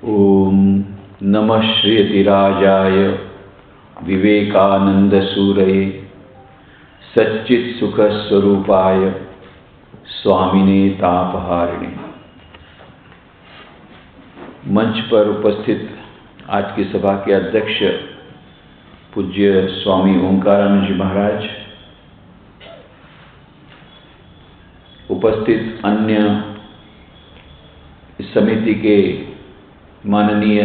ओम नमः श्रीयतिराजाय विवेकानंदसूरये सच्चित्सुखस्वरूपाय स्वामिने तापहारिणे। मंच पर उपस्थित आज की सभा के अध्यक्ष पूज्य स्वामी ओंकारानंद जी महाराज, उपस्थित अन्य इस समिति के माननीय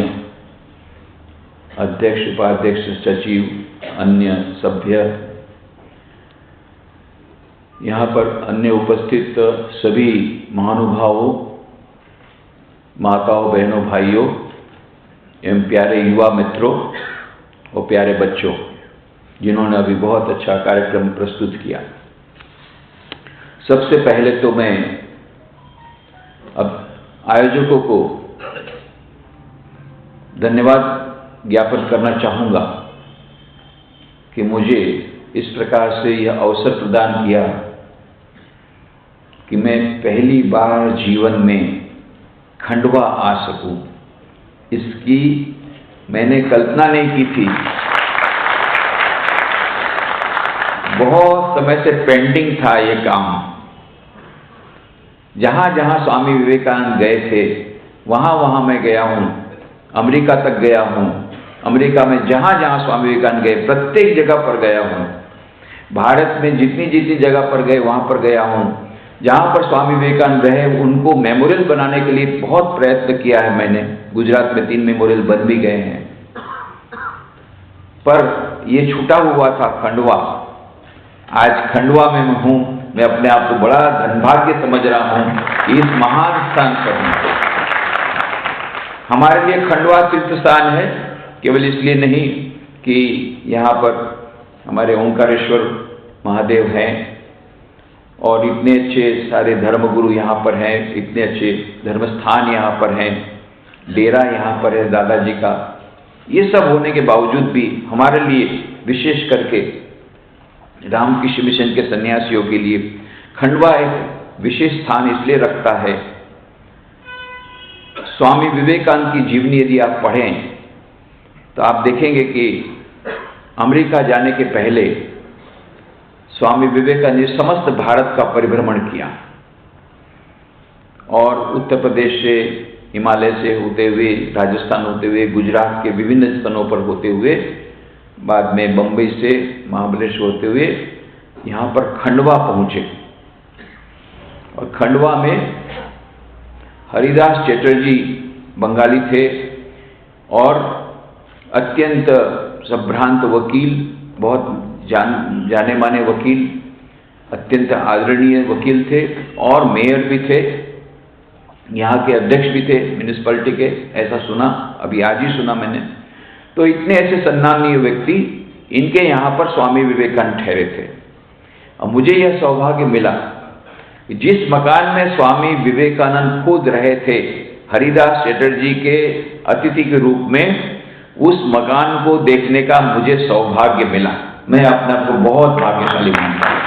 अध्यक्ष, उपाध्यक्ष, सचिव, अन्य सभ्य, यहाँ पर अन्य उपस्थित सभी महानुभावों, माताओं, बहनों, भाइयों एवं प्यारे युवा मित्रों और प्यारे बच्चों, जिन्होंने अभी बहुत अच्छा कार्यक्रम प्रस्तुत किया। सबसे पहले तो मैं अब आयोजकों को धन्यवाद ज्ञापन करना चाहूँगा कि मुझे इस प्रकार से यह अवसर प्रदान किया कि मैं पहली बार जीवन में खंडवा आ सकूं। इसकी मैंने कल्पना नहीं की थी। बहुत समय से पेंडिंग था ये काम। जहाँ जहाँ स्वामी विवेकानंद गए थे वहाँ वहाँ मैं गया हूँ। अमेरिका तक गया हूँ। अमेरिका में जहाँ जहाँ स्वामी विवेकानंद गए प्रत्येक जगह पर गया हूँ। भारत में जितनी जितनी जगह पर गए वहाँ पर गया हूँ। जहाँ पर स्वामी विवेकानंद रहे उनको मेमोरियल बनाने के लिए बहुत प्रयत्न किया है मैंने। गुजरात में 3 मेमोरियल बन भी गए हैं, पर ये छूटा हुआ था खंडवा। आज खंडवा में मैं हूँ। मैं अपने आप को बड़ा धनभाग्य समझ रहा हूँ कि इस महान स्थान पर हूँ। हमारे लिए खंडवा तीर्थ स्थान है, केवल इसलिए नहीं कि यहाँ पर हमारे ओंकारेश्वर महादेव हैं और इतने अच्छे सारे धर्मगुरु यहाँ पर हैं, इतने अच्छे धर्मस्थान यहाँ पर हैं, डेरा यहाँ पर है दादाजी का। ये सब होने के बावजूद भी हमारे लिए, विशेष करके रामकृष्ण मिशन के सन्यासियों के लिए, खंडवा एक विशेष स्थान इसलिए रखता है। स्वामी विवेकानंद की जीवनी यदि आप पढ़ें तो आप देखेंगे कि अमेरिका जाने के पहले स्वामी विवेकानंद ने समस्त भारत का परिभ्रमण किया और उत्तर प्रदेश से, हिमालय से होते हुए, राजस्थान होते हुए, गुजरात के विभिन्न स्थानों पर होते हुए, बाद में बम्बई से महाबलेश्वर होते हुए यहाँ पर खंडवा पहुँचे। और खंडवा में हरिदास चटर्जी बंगाली थे और अत्यंत संभ्रांत वकील, बहुत जाने माने वकील, अत्यंत आदरणीय वकील थे और मेयर भी थे, यहाँ के अध्यक्ष भी थे म्यूनिसिपैलिटी के। ऐसा सुना, अभी आज ही सुना मैंने। तो इतने ऐसे सम्माननीय व्यक्ति, इनके यहाँ पर स्वामी विवेकानंद ठहरे थे। और मुझे यह सौभाग्य मिला कि जिस मकान में स्वामी विवेकानंद खुद रहे थे, हरिदास चटर्जी के अतिथि के रूप में, उस मकान को देखने का मुझे सौभाग्य मिला। मैं अपने आप को बहुत भाग्यशाली मानता हूँ।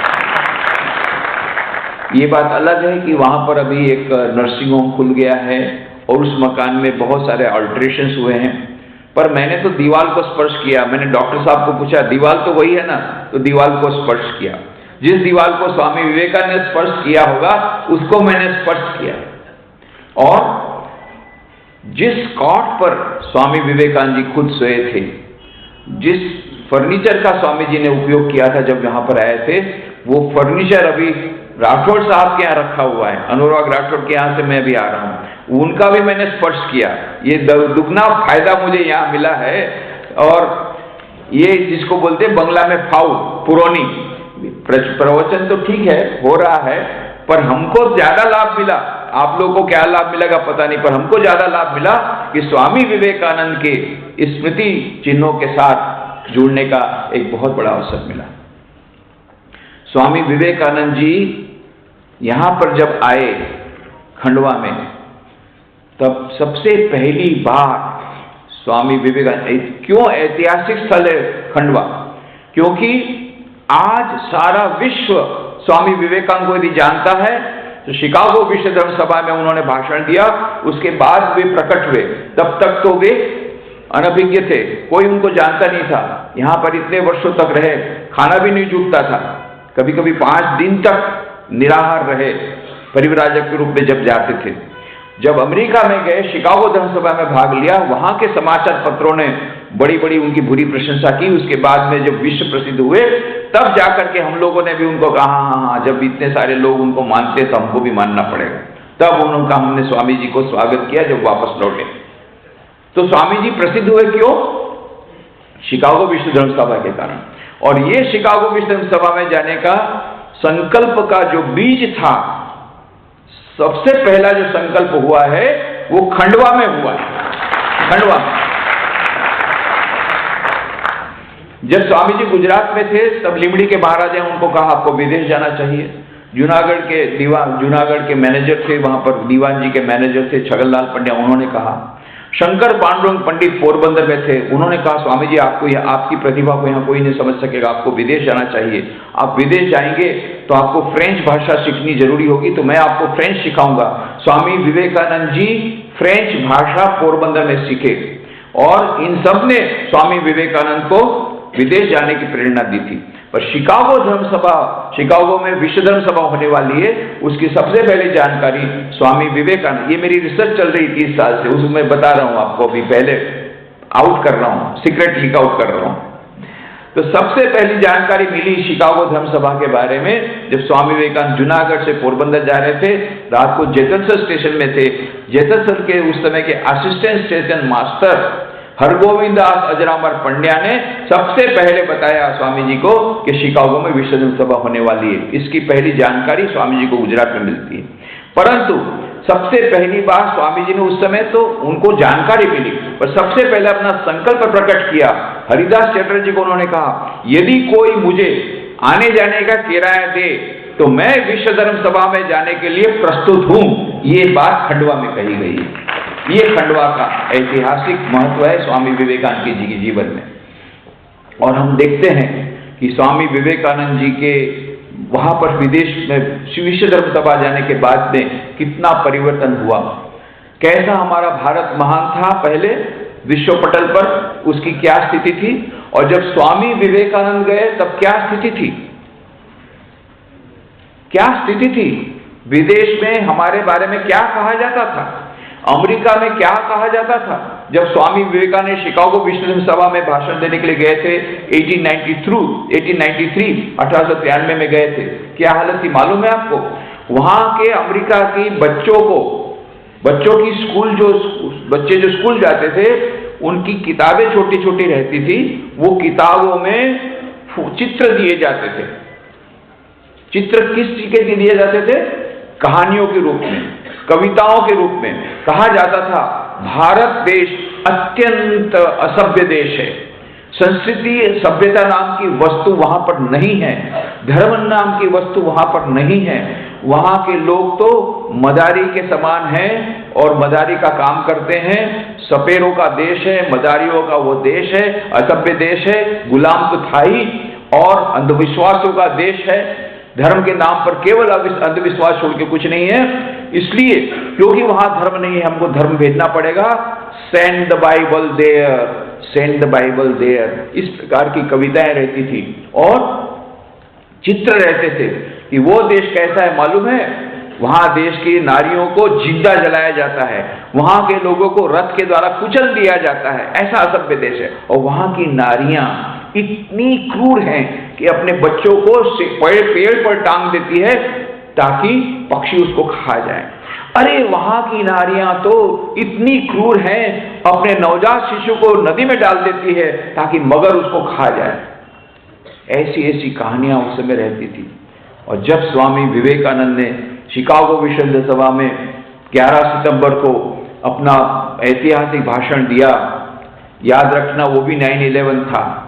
ये बात अलग है कि वहाँ पर अभी एक नर्सिंग होम खुल गया है और उस मकान में बहुत सारे अल्ट्रेशंस हुए हैं, पर मैंने तो दीवार को स्पर्श किया। मैंने डॉक्टर साहब को पूछा, दीवार तो वही है ना? तो दीवार को स्पर्श किया। जिस दीवार को स्वामी विवेकानंद ने स्पर्श किया होगा उसको मैंने स्पर्श किया। और जिस कॉट पर स्वामी विवेकानंद जी खुद सोए थे, जिस फर्नीचर का स्वामी जी ने उपयोग किया था जब यहाँ पर आए थे, वो फर्नीचर अभी राठौड़ साहब के यहाँ रखा हुआ है। अनुराग राठौड़ के यहाँ से मैं अभी आ रहा हूँ, उनका भी मैंने स्पर्श किया। ये दुगना फायदा मुझे यहाँ मिला है। और ये जिसको बोलते हैं बंगला में फाउ पुरोनी, प्रवचन तो ठीक है, हो रहा है, पर हमको ज्यादा लाभ मिला। आप लोगों को क्या लाभ मिलेगा पता नहीं, पर हमको ज्यादा लाभ मिला कि स्वामी विवेकानंद के स्मृति चिन्हों के साथ जुड़ने का एक बहुत बड़ा अवसर मिला। स्वामी विवेकानंद जी यहाँ पर जब आए खंडवा में, तब सबसे पहली बार स्वामी विवेकानंद, क्यों ऐतिहासिक स्थल है खंडवा? क्योंकि आज सारा विश्व स्वामी विवेकानंद को यदि जानता है तो शिकागो विश्व धर्म सभा में उन्होंने भाषण दिया, उसके बाद वे प्रकट हुए। तब तक तो वे अनभिज्ञ थे, कोई उनको जानता नहीं था। यहाँ पर इतने वर्षों तक रहे, खाना भी नहीं जुटता था, कभी कभी 5 दिन तक निराहार रहे, परिव्राजक के रूप में जब जाते थे। जब अमेरिका में गए, शिकागो धर्म सभा में भाग लिया, वहां के समाचार पत्रों ने बड़ी बड़ी उनकी बुरी प्रशंसा की। उसके बाद में जब विश्व प्रसिद्ध हुए, तब जाकर के हम लोगों ने भी उनको कहा हाँ, जब इतने सारे लोग उनको मानते तो हमको भी मानना पड़ेगा। तब उनका हमने स्वामी जी को स्वागत किया जब वापस लौटे। तो स्वामी जी प्रसिद्ध हुए क्यों? शिकागो विश्व धर्म सभा के कारण। और ये शिकागो विश्व धर्म सभा में जाने का संकल्प का जो बीज था, सबसे पहला जो संकल्प हुआ है वो खंडवा में हुआ है। खंडवा में जब स्वामी जी गुजरात में थे, तब लिमड़ी के महाराज ने उनको कहा आपको विदेश जाना चाहिए। जूनागढ़ के मैनेजर थे, वहां पर दीवान जी के मैनेजर थे छगनलाल पंड्या, उन्होंने कहा। शंकर पांडुरंग पंडित पोरबंदर में थे, उन्होंने कहा स्वामी जी आपको आपकी प्रतिभा को यहाँ कोई नहीं समझ सकेगा, आपको विदेश जाना चाहिए। आप विदेश जाएंगे तो आपको फ्रेंच भाषा सीखनी जरूरी होगी, तो मैं आपको फ्रेंच सिखाऊंगा। स्वामी विवेकानंद जी फ्रेंच भाषा पोरबंदर में सीखे, और इन सब ने स्वामी विवेकानंद को विदेश जाने की प्रेरणा दी थी। पर शिकागो धर्म सभा, शिकागो में विश्व धर्म सभा होने वाली है, उसकी सबसे पहली जानकारी स्वामी विवेकानंद, ये मेरी रिसर्च चल रही 30 साल से, उसमें बता रहा हूं आपको, अभी पहले आउट कर रहा हूं, सीक्रेट लीक आउट कर रहा हूं। तो सबसे पहली जानकारी मिली शिकागो धर्म सभा के बारे में जब स्वामी विवेकानंद जूनागढ़ से पोरबंदर जा रहे थे। रात को जेतलसर स्टेशन में थे। जेतलसर के उस समय के असिस्टेंट स्टेशन मास्टर हरगोविंद दास अजरामर पंड्या ने सबसे पहले बताया स्वामी जी को कि शिकागो में विश्व धर्म सभा होने वाली है। इसकी पहली जानकारी स्वामी जी को गुजरात में मिलती है। परंतु सबसे पहली बार स्वामी जी ने उस समय तो उनको जानकारी मिली, पर सबसे पहले अपना संकल्प प्रकट किया। हरिदास चटर्जी को उन्होंने कहा यदि कोई मुझे आने जाने का किराया दे तो मैं विश्व धर्म सभा में जाने के लिए प्रस्तुत हूं। ये बात खंडवा में कही गई है। ये खंडवा का ऐतिहासिक महत्व है स्वामी विवेकानंद जी के जीवन में। और हम देखते हैं कि स्वामी विवेकानंद जी के वहां पर विदेश में विश्व धर्म सभा जाने के बाद में कितना परिवर्तन हुआ, कैसा हमारा भारत महान था पहले विश्व पटल पर, उसकी क्या स्थिति थी, और जब स्वामी विवेकानंद गए तब क्या स्थिति थी, क्या स्थिति थी। विदेश में हमारे बारे में क्या कहा जाता था, अमेरिका में क्या कहा जाता था। जब स्वामी विवेकानंद शिकागो विश्व धर्म सभा में भाषण देने के लिए गए थे 1893 में गए थे, क्या हालत थी मालूम है आपको? वहां के अमेरिका की बच्चों की स्कूल, जो बच्चे जो स्कूल जाते थे उनकी किताबें छोटी छोटी रहती थी, वो किताबों में चित्र दिए जाते थे। चित्र किस तरीके के दिए जाते थे? कहानियों के रूप में, कविताओं के रूप में। कहा जाता था भारत देश अत्यंत असभ्य देश है, संस्कृति सभ्यता नाम की वस्तु वहां पर नहीं है, धर्म नाम की वस्तु वहां पर नहीं है। वहां के लोग तो मदारी के समान हैं और मदारी का काम करते हैं। सपेरों का देश है, मदारियों का वो देश है, असभ्य देश है, गुलाम तो था ही, और अंधविश्वासों का देश है। धर्म के नाम पर केवल अंधविश्वास छोड़ के कुछ नहीं है। इसलिए क्योंकि वहां धर्म नहीं है, हमको धर्म भेजना पड़ेगा। Send the Bible there, send the Bible there, इस प्रकार की कविताएं रहती थी और चित्र रहते थे कि वो देश कैसा है मालूम है? वहां देश की नारियों को जिंदा जलाया जाता है, वहां के लोगों को रथ के द्वारा कुचल दिया जाता है, ऐसा असभ्य देश है। और वहां की नारियां इतनी क्रूर हैं कि अपने बच्चों को पेड़ पर टांग देती है ताकि पक्षी उसको खा जाए। अरे वहां की नारियां तो इतनी क्रूर हैं, अपने नवजात शिशु को नदी में डाल देती है ताकि मगर उसको खा जाए। ऐसी ऐसी कहानियां उस समय रहती थी। और जब स्वामी विवेकानंद ने शिकागो विश्व धर्म सभा में 11 सितंबर को अपना ऐतिहासिक भाषण दिया, याद रखना वो भी 9/11 था,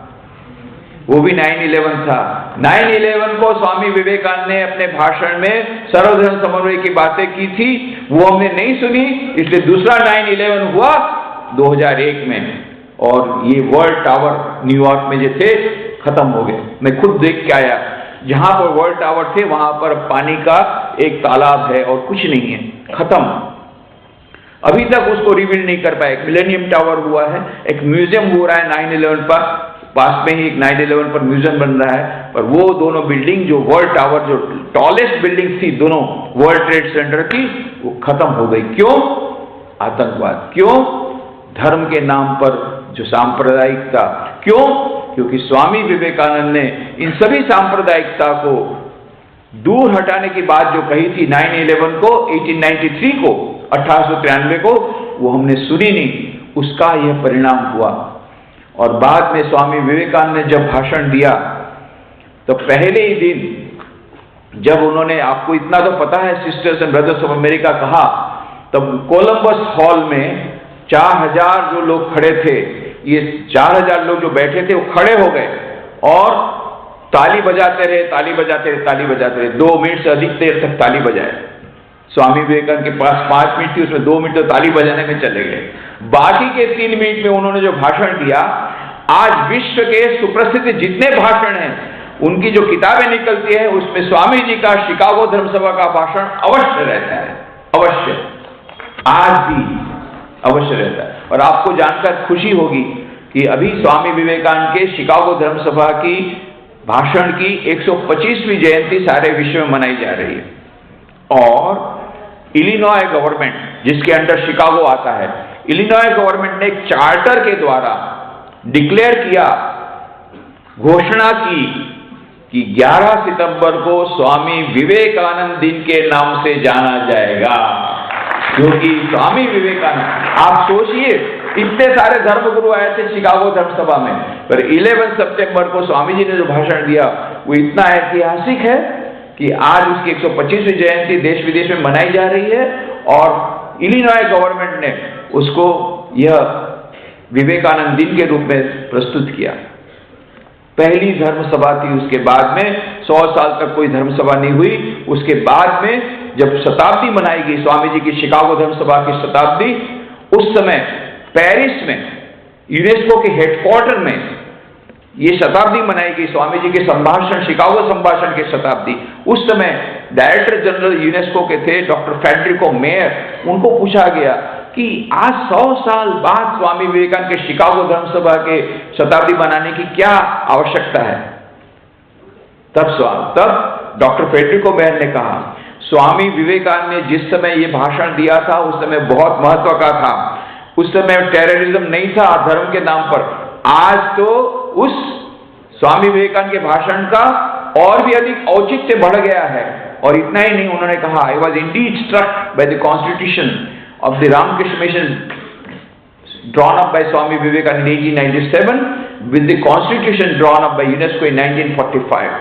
वो भी 9/11 था। 9/11 को स्वामी विवेकानंद ने अपने भाषण में सर्वधर्म समन्वय की बातें की थी, वो हमने नहीं सुनी, इसलिए दूसरा 9/11 हुआ 2001 में, और ये वर्ल्ड टावर न्यूयॉर्क में जो थे खत्म हो गए। मैं खुद देख के आया। जहां पर वर्ल्ड टावर थे वहां पर पानी का एक तालाब है और कुछ नहीं है, खत्म। अभी तक उसको रिवील नहीं कर पाए। मिलेनियम टावर हुआ है, एक म्यूजियम हो रहा है 9/11 पर, पास में ही एक 9/11 पर म्यूजियम बन रहा है, पर वो दोनों बिल्डिंग जो वर्ल्ड टावर, जो टॉलेस्ट बिल्डिंग थी दोनों वर्ल्ड ट्रेड सेंटर की, वो खत्म हो गई। क्यों? आतंकवाद। क्यों? धर्म के नाम पर जो सांप्रदायिकता। क्यों? क्योंकि स्वामी विवेकानंद ने इन सभी सांप्रदायिकता को दूर हटाने की बात जो कही थी 9/11 को, 1893 को, 1893 को, वो हमने सुनी नहीं, उसका यह परिणाम हुआ। और बाद में स्वामी विवेकानंद ने जब भाषण दिया तो पहले ही दिन जब उन्होंने, आपको इतना तो पता है, sisters and brothers of America कहा, तब कोलंबस हॉल में 4000 जो लोग खड़े थे, ये 4000 लोग जो बैठे थे वो खड़े हो गए और ताली बजाते रहे, ताली बजाते रहे, ताली बजाते रहे। 2 मिनट से अधिक देर तक ताली बजाए। स्वामी विवेकानंद के पास 5 मिनट थी, उसमें 2 मिनट तो ताली बजाने में चले गए। बाकी के 3 मिनट में उन्होंने जो भाषण दिया, आज विश्व के सुप्रसिद्ध जितने भाषण हैं, उनकी जो किताबें निकलती है, उसमें स्वामी जी का शिकागो धर्म सभा का भाषण अवश्य रहता है, अवश्य, आज भी अवश्य रहता है। और आपको जानकर खुशी होगी कि अभी स्वामी विवेकानंद के शिकागो धर्म सभा की भाषण की 125वीं जयंती सारे विश्व में मनाई जा रही है। और इलिनॉय गवर्नमेंट, जिसके अंडर शिकागो आता है, इलिनॉय गवर्नमेंट ने एक चार्टर के द्वारा डिक्लेयर किया, घोषणा की कि 11 सितंबर को स्वामी विवेकानंद दिन के नाम से जाना जाएगा। क्योंकि स्वामी विवेकानंद, आप सोचिए, इतने सारे धर्मगुरु आए थे शिकागो धर्म सभा में, पर 11 सितंबर को स्वामी जी ने जो भाषण दिया वो इतना ऐतिहासिक है कि आज उसकी 125वीं जयंती देश विदेश में मनाई जा रही है। और इलिनॉय गवर्नमेंट ने उसको यह विवेकानंद दिन के रूप में प्रस्तुत किया। पहली धर्म सभा थी, उसके बाद में 100 साल तक कोई धर्म सभा नहीं हुई। उसके बाद में जब शताब्दी मनाई गई स्वामी जी की शिकागो धर्म सभा की शताब्दी, उस समय पेरिस में यूनेस्को के हेडक्वार्टर में ये शताब्दी मनाई गई, स्वामी जी के संभाषण, शिकागो संभाषण के शताब्दी। उस समय डायरेक्टर जनरल यूनेस्को के थे डॉक्टर फेडरिको मेयर। उनको पूछा गया कि आज 100 साल बाद स्वामी विवेकानंद के शिकागो धर्म सभा के शताब्दी मनाने की क्या आवश्यकता है? तब डॉक्टर फेडरिको मेयर ने कहा, स्वामी विवेकानंद ने जिस समय ये भाषण दिया था उस समय बहुत महत्व का था। उस समय टेररिज्म नहीं था धर्म के नाम पर। आज तो उस स्वामी विवेकानंद के भाषण का और भी अधिक औचित्य बढ़ गया है। और इतना ही नहीं, उन्होंने कहा, I was indeed struck by the constitution of the Ramakrishna Mission drawn up by Swami Vivekananda in 1897 with the constitution drawn up by UNESCO in 1945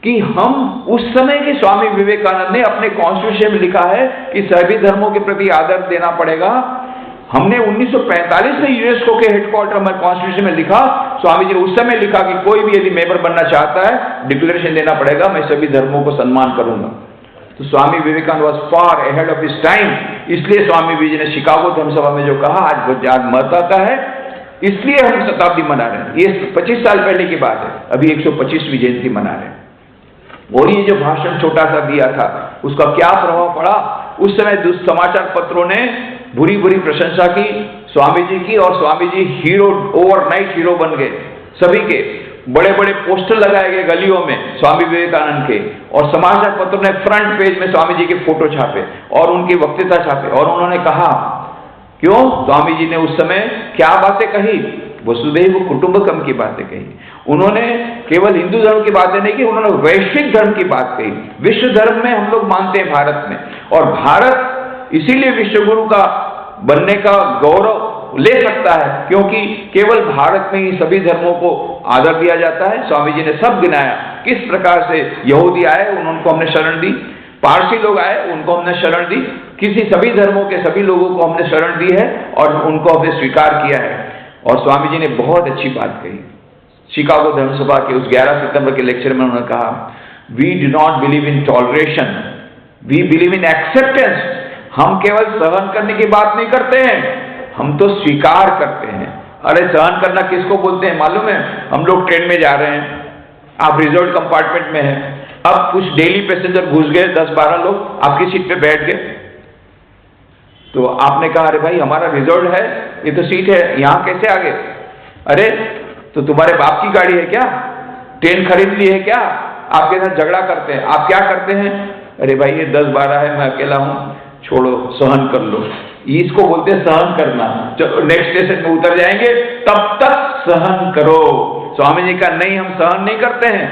कि हम उस समय के स्वामी विवेकानंद ने अपने कॉन्स्टिट्यूशन में लिखा है कि सभी धर्मों के प्रति आदर देना पड़ेगा। हमने 1945 में यूनेस्को के हेडक्वार्टर में कॉन्स्टिट्यूशन में लिखा, स्वामी जी ने उस समय लिखा कि कोई भी यदि मेंबर बनना चाहता है डिक्लेरेशन देना पड़ेगा, मैं सभी धर्मों को सम्मान करूंगा। तो Swami Vivekananda was far ahead of his time. इसलिए स्वामी जी ने शिकागो धर्म सभा में जो कहा, आज वो आज महत्व का है, इसलिए हम शताब्दी मना रहे हैं। ये 25 साल पहले की बात है, अभी 125वीं जयंती मना रहे हैं। और ये जो भाषण छोटा सा दिया था, उसका क्या प्रभाव पड़ा? उस समय समाचार पत्रों ने बुरी बुरी प्रशंसा की स्वामी जी की, और Swami ji hero, overnight hero बन गए। सभी के बड़े बड़े पोस्टर लगाए गए गलियों में स्वामी विवेकानंद के, और समाचार पत्रों ने फ्रंट पेज में स्वामी जी के फोटो छापे और उनकी वक्तृता छापे। और उन्होंने कहा, क्यों? स्वामी जी ने उस समय क्या बातें कही? वसुधैव कुटुंबकम की बातें कही। उन्होंने केवल हिंदू धर्म की बातें नहीं की, उन्होंने वैश्विक धर्म की बात कही। विश्व धर्म में हम लोग मानते हैं भारत में, और भारत इसीलिए विश्व गुरु का बनने का गौरव ले सकता है क्योंकि केवल भारत में ही सभी धर्मों को आदर दिया जाता है। स्वामी जी ने सब गिनाया किस प्रकार से यहूदी आए, उनको हमने शरण दी, पारसी लोग आए, उनको हमने शरण दी, सभी धर्मों के सभी लोगों को हमने शरण दी है और उनको हमने स्वीकार किया है। और स्वामी जी ने बहुत अच्छी बात कही शिकागो धर्म सभा के उस 11 सितंबर के लेक्चर में। उन्होंने कहा, we do not believe in toleration, we believe in acceptance. हम केवल सहन करने की बात नहीं करते हैं, हम तो स्वीकार करते हैं। अरे सहन करना किसको बोलते हैं मालूम है? हम लोग ट्रेन में जा रहे हैं, आप रिजर्व कंपार्टमेंट में हैं, अब कुछ डेली पैसेंजर घुस गए, 10-12 लोग आपकी सीट पे बैठ गए, तो आपने कहा अरे भाई हमारा रिजर्व है, ये तो सीट है, यहां कैसे आ गए? अरे तो तुम्हारे बाप की गाड़ी है क्या? ट्रेन खरीद ली है क्या? आपके साथ झगड़ा करते हैं, आप क्या करते हैं? अरे भाई ये 10-12 है, मैं अकेला हूं, छोड़ो, सहन कर लो। इसको बोलते हैं सहन करना। चलो नेक्स्ट स्टेशन में उतर जाएंगे, तब तक सहन करो। स्वामी जी का नहीं, हम सहन नहीं करते हैं,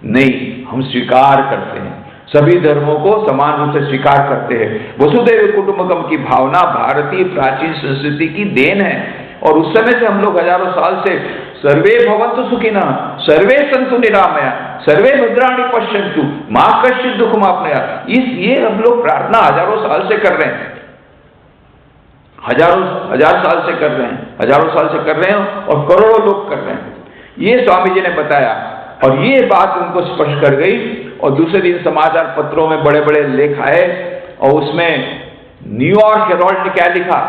नहीं, हम स्वीकार करते हैं, सभी धर्मों को समान रूप से स्वीकार करते हैं। वसुधैव कुटुंबकम की भावना भारतीय प्राचीन संस्कृति की देन है, और उस समय से हम लोग हजारों साल से सर्वे भवन्तु सुखिनः, सर्वे सन्तु निरामया, सर्वे भद्राणि पश्यन्तु, मा कश्चित् दुःखमाप्नुयात्, ये हम लोग प्रार्थना हजारों साल से कर रहे हैं, हजार साल से कर रहे हैं, हजारों साल से कर रहे हैं, और करोड़ों लोग कर रहे हैं। ये स्वामी जी ने बताया, और ये बात उनको स्पष्ट कर गई। और दूसरे दिन समाचार पत्रों में बड़े बड़े लेख आए, और उसमें न्यूयॉर्क हेराल्ड ने क्या लिखा,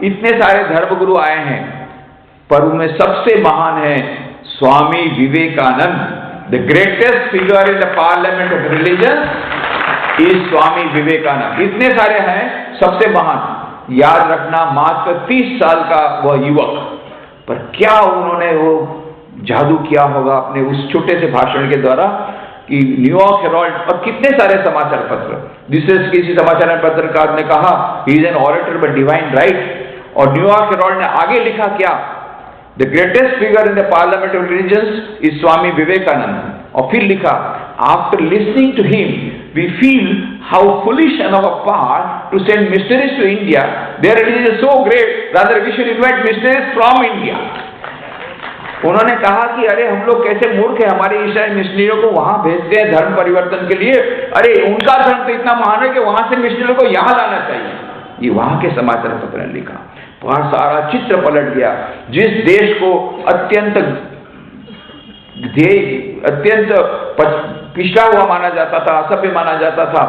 इतने सारे धर्मगुरु आए हैं, पर उनमें सबसे महान है Swami Vivekananda, the greatest figure in the parliament of religion is Swami Vivekananda. इतने सारे हैं, सबसे महान। याद रखना, मात्र 30 साल का वह युवक, पर क्या उन्होंने वो जादू किया होगा अपने उस छोटे से भाषण के द्वारा, कि न्यूयॉर्क हेराल्ड और कितने सारे समाचार पत्र, जिससे किसी समाचार पत्रकार ने कहा he is an orator by divine right, और न्यूयॉर्क हेराल्ड ने आगे लिखा क्या, the greatest figure in the parliament of religions is Swami Vivekananda, और फिर लिखा after listening to him we feel how foolish on our part to send missionaries to India, their religion is so great, rather we should invite missionaries from India. उन्होंने कहा कि अरे हम लोग कैसे मूर्ख हैं, हमारे ईसाई मिशनरियों को वहां भेजते हैं धर्म परिवर्तन के लिए, अरे उनका धर्म तो इतना महान है कि वहां से मिशनरियों को यहां लाना चाहिए। ये वहां के समाचार पत्र ने लिखा, वहां सारा चित्र पलट गया। जिस देश को अत्यंत पिछड़ा हुआ माना जाता था, असभ्य माना जाता था,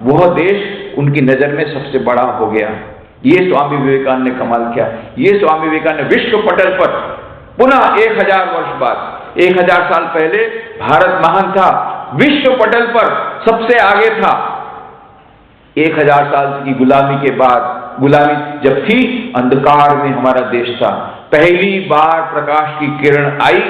वह देश उनकी नजर में सबसे बड़ा हो गया। ये स्वामी विवेकानंद ने कमाल किया। ये स्वामी विवेकानंद विश्व पटल पर पुनः 1000 वर्ष बाद, 1000 साल पहले भारत महान था, विश्व पटल पर सबसे आगे था। 1000 साल की गुलामी के बाद, गुलामी जब थी, अंधकार में हमारा देश था, पहली बार प्रकाश की किरण आई,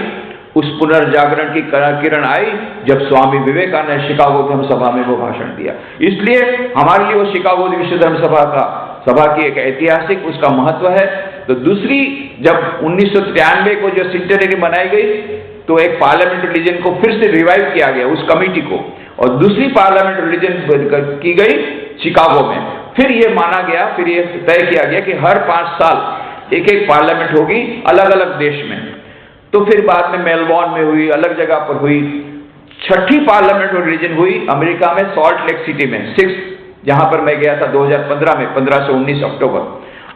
उस पुनर्जागरण की किरण आई जब स्वामी विवेकानंद ने शिकागो धर्म सभा में वो भाषण दिया। इसलिए हमारे लिए वो शिकागो विश्व धर्म सभा की एक ऐतिहासिक उसका महत्व है। तो दूसरी, जब 1993 को जो सेंटेनरी मनाई गई, तो एक पार्लियामेंट रिलीजन को फिर से रिवाइव किया गया, उस कमेटी को, और दूसरी पार्लियामेंट रिलीजन की गई शिकागो में। फिर ये माना गया, फिर ये तय किया गया कि हर 5 साल एक पार्लियामेंट होगी अलग अलग देश में। तो फिर बाद में मेलबॉर्न में हुई, अलग जगह पर हुई। 6ठी पार्लियामेंट रिलीजन हुई अमेरिका में, सॉल्ट लेक सिटी में, 6, जहां पर मैं गया था 2015 में, 15 से 19 अक्टूबर।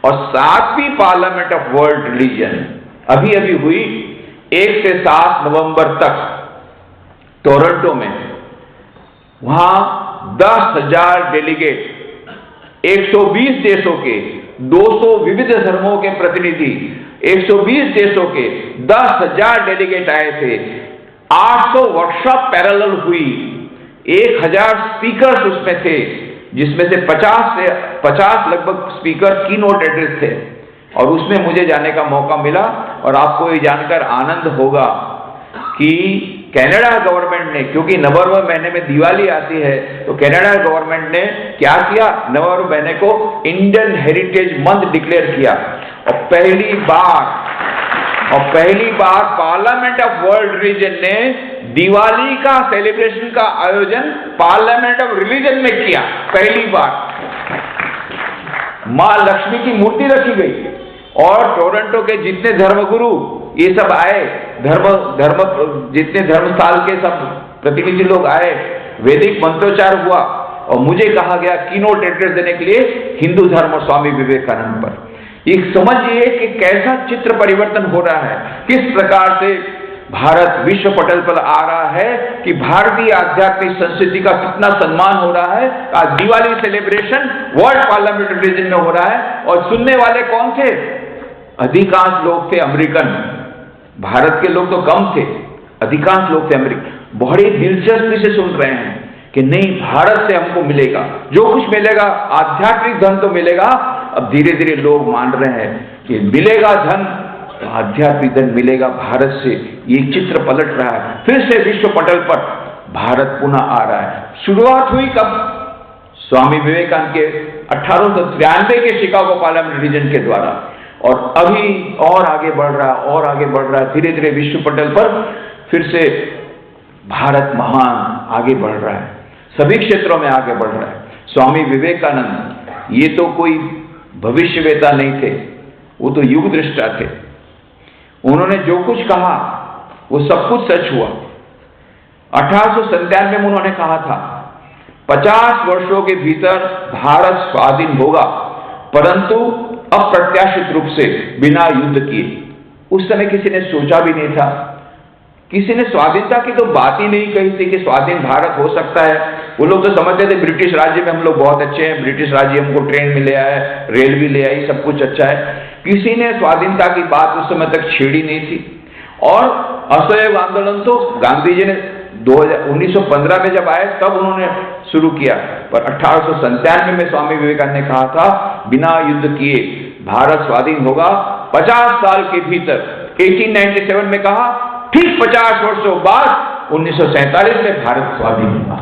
और 7वीं पार्लियामेंट ऑफ वर्ल्ड रिलीजन अभी अभी हुई 1 से 7 नवंबर तक टोरंटो में। वहां 10,000 डेलीगेट, 120 देशों के, 200 विविध धर्मों के प्रतिनिधि, 120 देशों के 10,000 डेलीगेट आए थे। 800 वर्कशॉप पैरेलल हुई, 1000 स्पीकर्स उसमें थे, जिसमें से 50 लगभग स्पीकर की नोट एड्रेस थे। और उसमें मुझे जाने का मौका मिला, और आपको ये जानकर आनंद होगा कि कनाडा गवर्नमेंट ने, क्योंकि नवंबर महीने में दिवाली आती है, तो कनाडा गवर्नमेंट ने क्या किया, नवंबर महीने को इंडियन हेरिटेज मंथ डिक्लेयर किया। और पहली बार पार्लियामेंट ऑफ वर्ल्ड रिलीजन ने दिवाली का सेलिब्रेशन का आयोजन पार्लियामेंट ऑफ रिलीजन में किया। पहली बार मां लक्ष्मी की मूर्ति रखी गई, और टोरंटो के जितने धर्मगुरु ये सब आए, जितने धर्मस्थल के सब प्रतिनिधि लोग आए, वैदिक मंत्रोच्चार हुआ, और मुझे कहा गया कीनोट एड्रेस देने के लिए हिंदू धर्म और स्वामी विवेकानंद पर। एक समझिए कि कैसा चित्र परिवर्तन हो रहा है, किस प्रकार से भारत विश्व पटल पर आ रहा है, कि भारतीय आध्यात्मिक संस्कृति का कितना सम्मान हो रहा है। आज Diwali celebration world parliament religion में हो रहा है, और सुनने वाले कौन थे? अधिकांश लोग थे अमेरिकन, भारत के लोग तो कम थे, अधिकांश लोग थे अमेरिका, बड़ी दिलचस्पी से सुन रहे हैं कि नहीं, भारत से हमको मिलेगा, जो कुछ मिलेगा, आध्यात्मिक धन तो मिलेगा। अब धीरे धीरे लोग मान रहे हैं कि मिलेगा धन, तो आध्यात्मिक धन मिलेगा भारत से। ये चित्र पलट रहा है, फिर से विश्व पटल पर भारत पुनः आ रहा है। शुरुआत हुई कब? स्वामी विवेकानंद के 1893 के शिकागो पार्लियामेंट रीजन के द्वारा, और अभी और आगे बढ़ रहा है, और आगे बढ़ रहा है। धीरे धीरे विश्व पटल पर फिर से भारत महान आगे बढ़ रहा है, सभी क्षेत्रों में आगे बढ़ रहा है। स्वामी विवेकानंद ये तो कोई भविष्यवेता नहीं थे, वो तो युग दृष्टा थे। उन्होंने जो कुछ कहा वो सब कुछ सच हुआ। 1897 में उन्होंने कहा था 50 वर्षों के भीतर भारत स्वाधीन होगा, परंतु अप्रत्याशित रूप से बिना युद्ध किए। उस समय किसी ने सोचा भी नहीं था, किसी ने स्वाधीनता की तो बात ही नहीं कही थी कि स्वाधीन भारत हो सकता है। वो लोग तो समझते थे ब्रिटिश राज्य में हम लोग बहुत अच्छे हैं, ब्रिटिश राज्य हमको ट्रेन में ले आया, रेल भी ले आई, सब कुछ अच्छा है। किसी ने स्वाधीनता की बात उस समय तक छेड़ी नहीं थी। और असहयोग आंदोलन तो गांधी जी ने 1915 में जब आए तब उन्होंने शुरू किया, पर 1897 में स्वामी विवेकानंद ने कहा था बिना युद्ध किए भारत स्वाधीन होगा 50 साल के भीतर। 1897 में कहा, ठीक 50 वर्षों बाद 1947 में भारत स्वाधीन हुआ,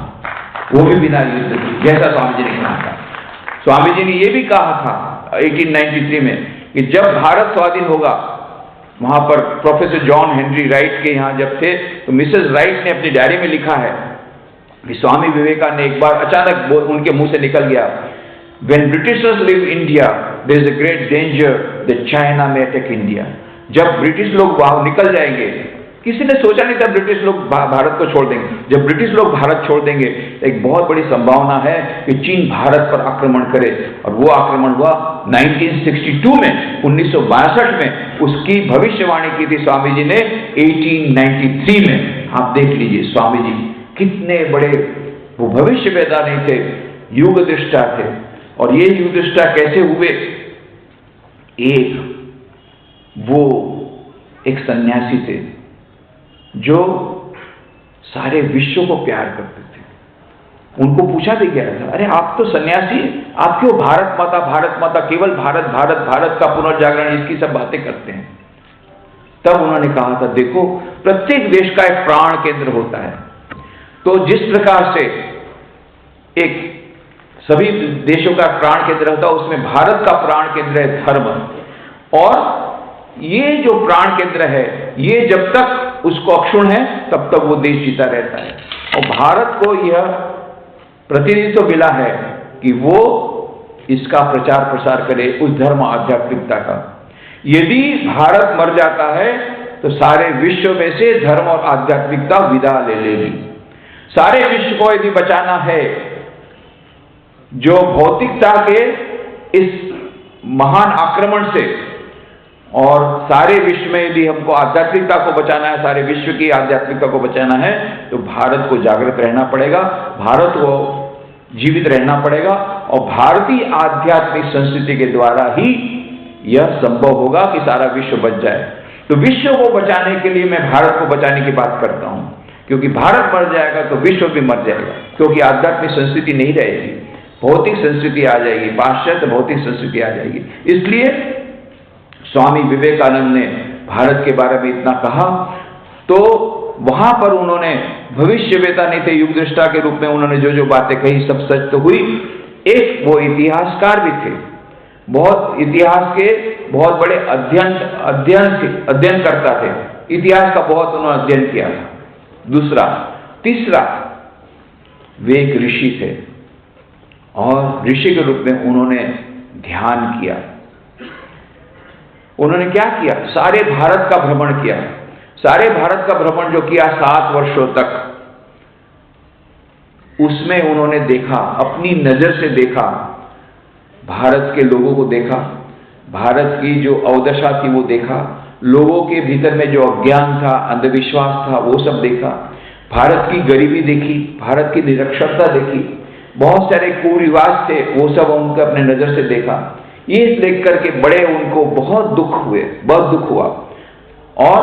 वो भी बिना युद्ध के, जैसा स्वामी जी ने कहा था। स्वामी जी ने यह भी कहा था 1893 में कि जब भारत स्वाधीन होगा, वहां पर प्रोफेसर जॉन हेनरी राइट के यहाँ जब थे तो मिसेस राइट ने अपनी डायरी में लिखा है कि स्वामी विवेकानंद ने एक बार अचानक उनके मुंह से निकल गया, When Britishers leave India, there is a great danger that China may attack India. जब ब्रिटिश लोग वहां निकल जाएंगे, किसी ने सोचा नहीं था ब्रिटिश लोग भारत को छोड़ देंगे। जब ब्रिटिश लोग भारत छोड़ देंगे, एक बहुत बड़ी संभावना है कि चीन भारत पर आक्रमण करे, और वो आक्रमण हुआ 1962 में, 1962 में उसकी भविष्यवाणी की थी स्वामी जी ने 1893 में। आप देख लीजिए स्वामी जी कितने बड़े वो भविष्यवेता नहीं थे, युग दृष्टा थे। और ये युग दृष्टा कैसे हुए? एक सन्यासी थे जो सारे विश्व को प्यार करते थे। उनको पूछा भी गया था, अरे आप तो सन्यासी, आप क्यों भारत माता केवल भारत भारत भारत का पुनर्जागरण इसकी सब बातें करते हैं? तब उन्होंने कहा था, देखो प्रत्येक देश का एक प्राण केंद्र होता है, तो जिस प्रकार से एक सभी देशों का प्राण केंद्र होता है, उसमें भारत का प्राण केंद्र है धर्म। और ये जो प्राण केंद्र है, ये जब तक उसको अक्षुण्ण है तब तक वो देश जीता रहता है। और भारत को यह प्रतिनिधित्व मिला है कि वो इसका प्रचार प्रसार करे, उस धर्म आध्यात्मिकता का। यदि भारत मर जाता है तो सारे विश्व में से धर्म और आध्यात्मिकता विदा ले लेगी। सारे विश्व को यदि बचाना है, जो भौतिकता के इस महान आक्रमण से, और सारे विश्व में यदि हमको आध्यात्मिकता को बचाना है, सारे विश्व की आध्यात्मिकता को बचाना है, तो भारत को जागृत रहना पड़ेगा, भारत को जीवित रहना पड़ेगा। और भारतीय आध्यात्मिक संस्कृति के द्वारा ही यह संभव होगा कि सारा विश्व बच जाए। तो विश्व को बचाने के लिए मैं भारत को बचाने की बात करता हूं, क्योंकि भारत मर जाएगा तो विश्व भी मर जाएगा, क्योंकि आध्यात्मिक संस्कृति नहीं रहेगी, भौतिक संस्कृति आ जाएगी, पाश्चात्य भौतिक संस्कृति आ जाएगी। इसलिए स्वामी विवेकानंद ने भारत के बारे में इतना कहा, तो वहां पर उन्होंने भविष्यवेता नहीं थे, युग दृष्टा के रूप में उन्होंने जो जो बातें कही सब सच तो हुई। एक वो इतिहासकार भी थे, बहुत इतिहास के बहुत बड़े अध्ययन करता थे, इतिहास का बहुत उन्होंने अध्ययन किया था। तीसरा वे एक ऋषि थे, और ऋषि के रूप में उन्होंने ध्यान किया। उन्होंने क्या किया? सारे भारत का भ्रमण किया। सारे भारत का भ्रमण जो किया 7 वर्षों तक, उसमें उन्होंने देखा, अपनी नजर से देखा, भारत के लोगों को देखा, भारत की जो अवदशा थी वो देखा, लोगों के भीतर में जो अज्ञान था, अंधविश्वास था, वो सब देखा, भारत की गरीबी देखी, भारत की निरक्षरता देखी, बहुत सारे कुरिवाज थे, वो सब उनको अपने नजर से देखा। ये देख करके बड़े उनको बहुत दुख हुआ। और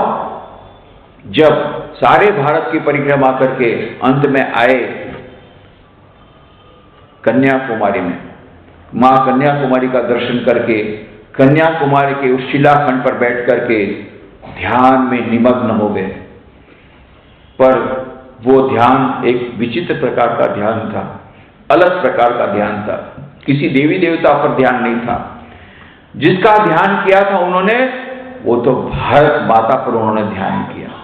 जब सारे भारत की परिक्रमा करके अंत में आए कन्याकुमारी में, मां कन्याकुमारी का दर्शन करके कन्याकुमारी के उस शिलाखंड पर बैठ करके ध्यान में निमग्न हो गए। पर वो ध्यान एक विचित्र प्रकार का ध्यान था, अलग प्रकार का ध्यान था, किसी देवी देवता पर ध्यान नहीं था। जिसका ध्यान किया था उन्होंने, वो तो भारत माता पर उन्होंने ध्यान किया।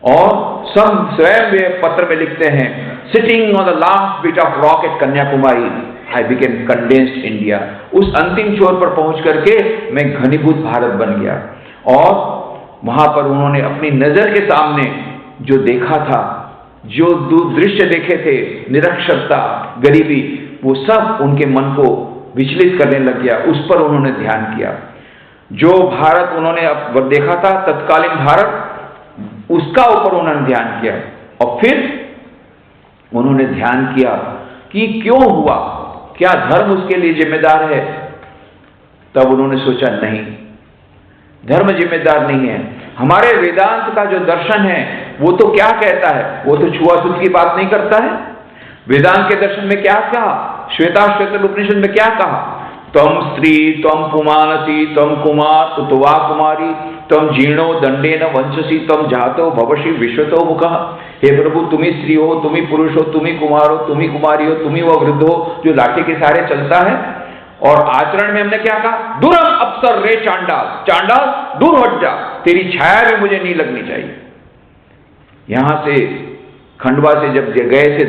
और सब स्वयं वे पत्र में लिखते हैं, sitting on the last bit of rock at Kanyakumari I became condensed India. उस अंतिम छोर पर पहुंच करके मैं घनीभूत भारत बन गया। और वहां पर उन्होंने अपनी नजर के सामने जो देखा था, जो दृश्य देखे थे, निरक्षरता, गरीबी, वो सब उनके मन को विचलित करने लग गया। उस पर उन्होंने ध्यान किया। जो भारत उन्होंने अब देखा था, तत्कालीन भारत, उसका ऊपर उन्होंने ध्यान किया। और फिर उन्होंने ध्यान किया कि क्यों हुआ, क्या धर्म उसके लिए जिम्मेदार है? तब उन्होंने सोचा नहीं, धर्म जिम्मेदार नहीं है। हमारे वेदांत का जो दर्शन है वो तो क्या कहता है, वो तो छुआछूत की बात नहीं करता है। वेदांत के दर्शन में क्या कहा, श्वेताश्वेतर उपनिषद में क्या कहा, तम स्त्री तम पुमानसी तम कुमार उतवा कुमारी तम जीर्णो दंडेन वंशसी तम जातो भवशी विश्वतो मुखः। हे प्रभु, तुम ही स्त्री हो, तुम ही पुरुष हो, तुम ही कुमार हो, तुम ही कुमारी हो, तुम ही वह वृद्ध हो जो लाठी के सहारे चलता है। और आचरण में हमने क्या कहा, दुरम अप्सर रे चांडाल, चांडाल दूर हट जा, तेरी छाया भी मुझे नहीं लगनी चाहिए। यहां से खंडवा से जब गए थे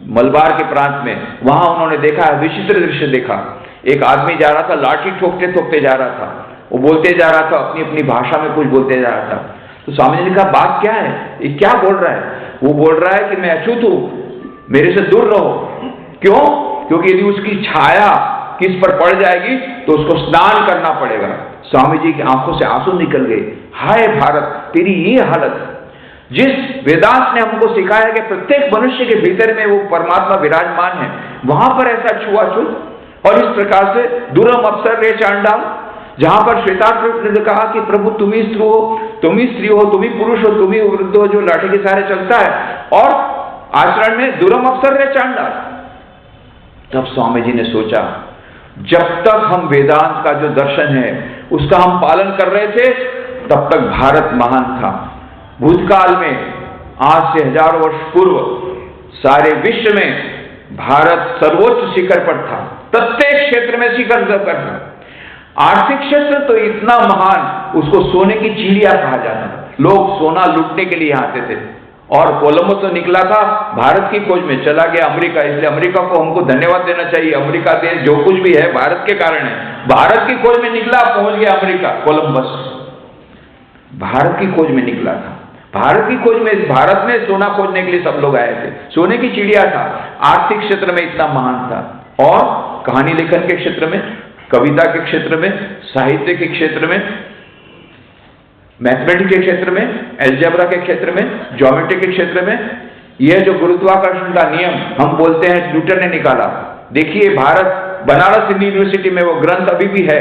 मलबार के प्रांत में, वहां उन्होंने देखा, विचित्र दृश्य देखा। एक आदमी जा रहा था, लाठी ठोकते ठोकते जा रहा था, वो बोलते जा रहा था, अपनी अपनी भाषा में कुछ बोलते जा रहा था। तो स्वामी जी ने कहा, बात क्या है, ये क्या बोल रहा है? वो बोल रहा है कि मैं अछूत हूं, मेरे से दूर रहो। क्यों? क्योंकि यदि उसकी छाया किस पर पड़ जाएगी तो उसको स्नान करना पड़ेगा। स्वामी जी की आंखों से आंसू निकल गए। हाय भारत, तेरी ये हालत। जिस वेदांत ने हमको सिखाया कि प्रत्येक मनुष्य के भीतर में वो परमात्मा विराजमान है, वहां पर ऐसा छुआछूत और इस प्रकार से दुरम अप्सर रे चांडाल, जहां पर श्वेताश्वेतर ने कहा कि प्रभु तुम ही स्त्री हो, तुम ही स्त्री हो, तुम ही पुरुष हो, तुम ही वृद्ध हो जो लाठी के सहारे चलता है, और आचरण में दुरम अप्सर रे चांडाल। तब स्वामी जी ने सोचा, जब तक हम वेदांत का जो दर्शन है उसका हम पालन कर रहे थे, तब तक भारत महान था। भूतकाल में, आज से हजारों वर्ष पूर्व, सारे विश्व में भारत सर्वोच्च शिखर पर था, प्रत्येक क्षेत्र में शिखर पर था। आर्थिक क्षेत्र तो इतना महान, उसको सोने की चिड़िया कहा जाता था। लोग सोना लूटने के लिए आते थे। और कोलंबस तो निकला था भारत की खोज में, चला गया अमेरिका। इसलिए अमेरिका को हमको धन्यवाद देना चाहिए। अमेरिका देश जो कुछ भी है भारत के कारण है। भारत की खोज में निकला, पहुंच गया अमेरिका। कोलंबस भारत की खोज में निकला था। भारत की खोज में, भारत में सोना खोजने के लिए सब लोग आए थे। सोने की चिड़िया था। आर्थिक क्षेत्र में इतना महान था, और कहानी लेखन के क्षेत्र में, कविता के क्षेत्र में, साहित्य के क्षेत्र में, मैथमेटिक्स के क्षेत्र में, एल्जेब्रा के क्षेत्र में, ज्योमेट्री के क्षेत्र में, यह जो गुरुत्वाकर्षण का नियम हम बोलते हैं न्यूटन ने निकाला। देखिए, भारत बनारस हिंदू यूनिवर्सिटी में वो ग्रंथ अभी भी है,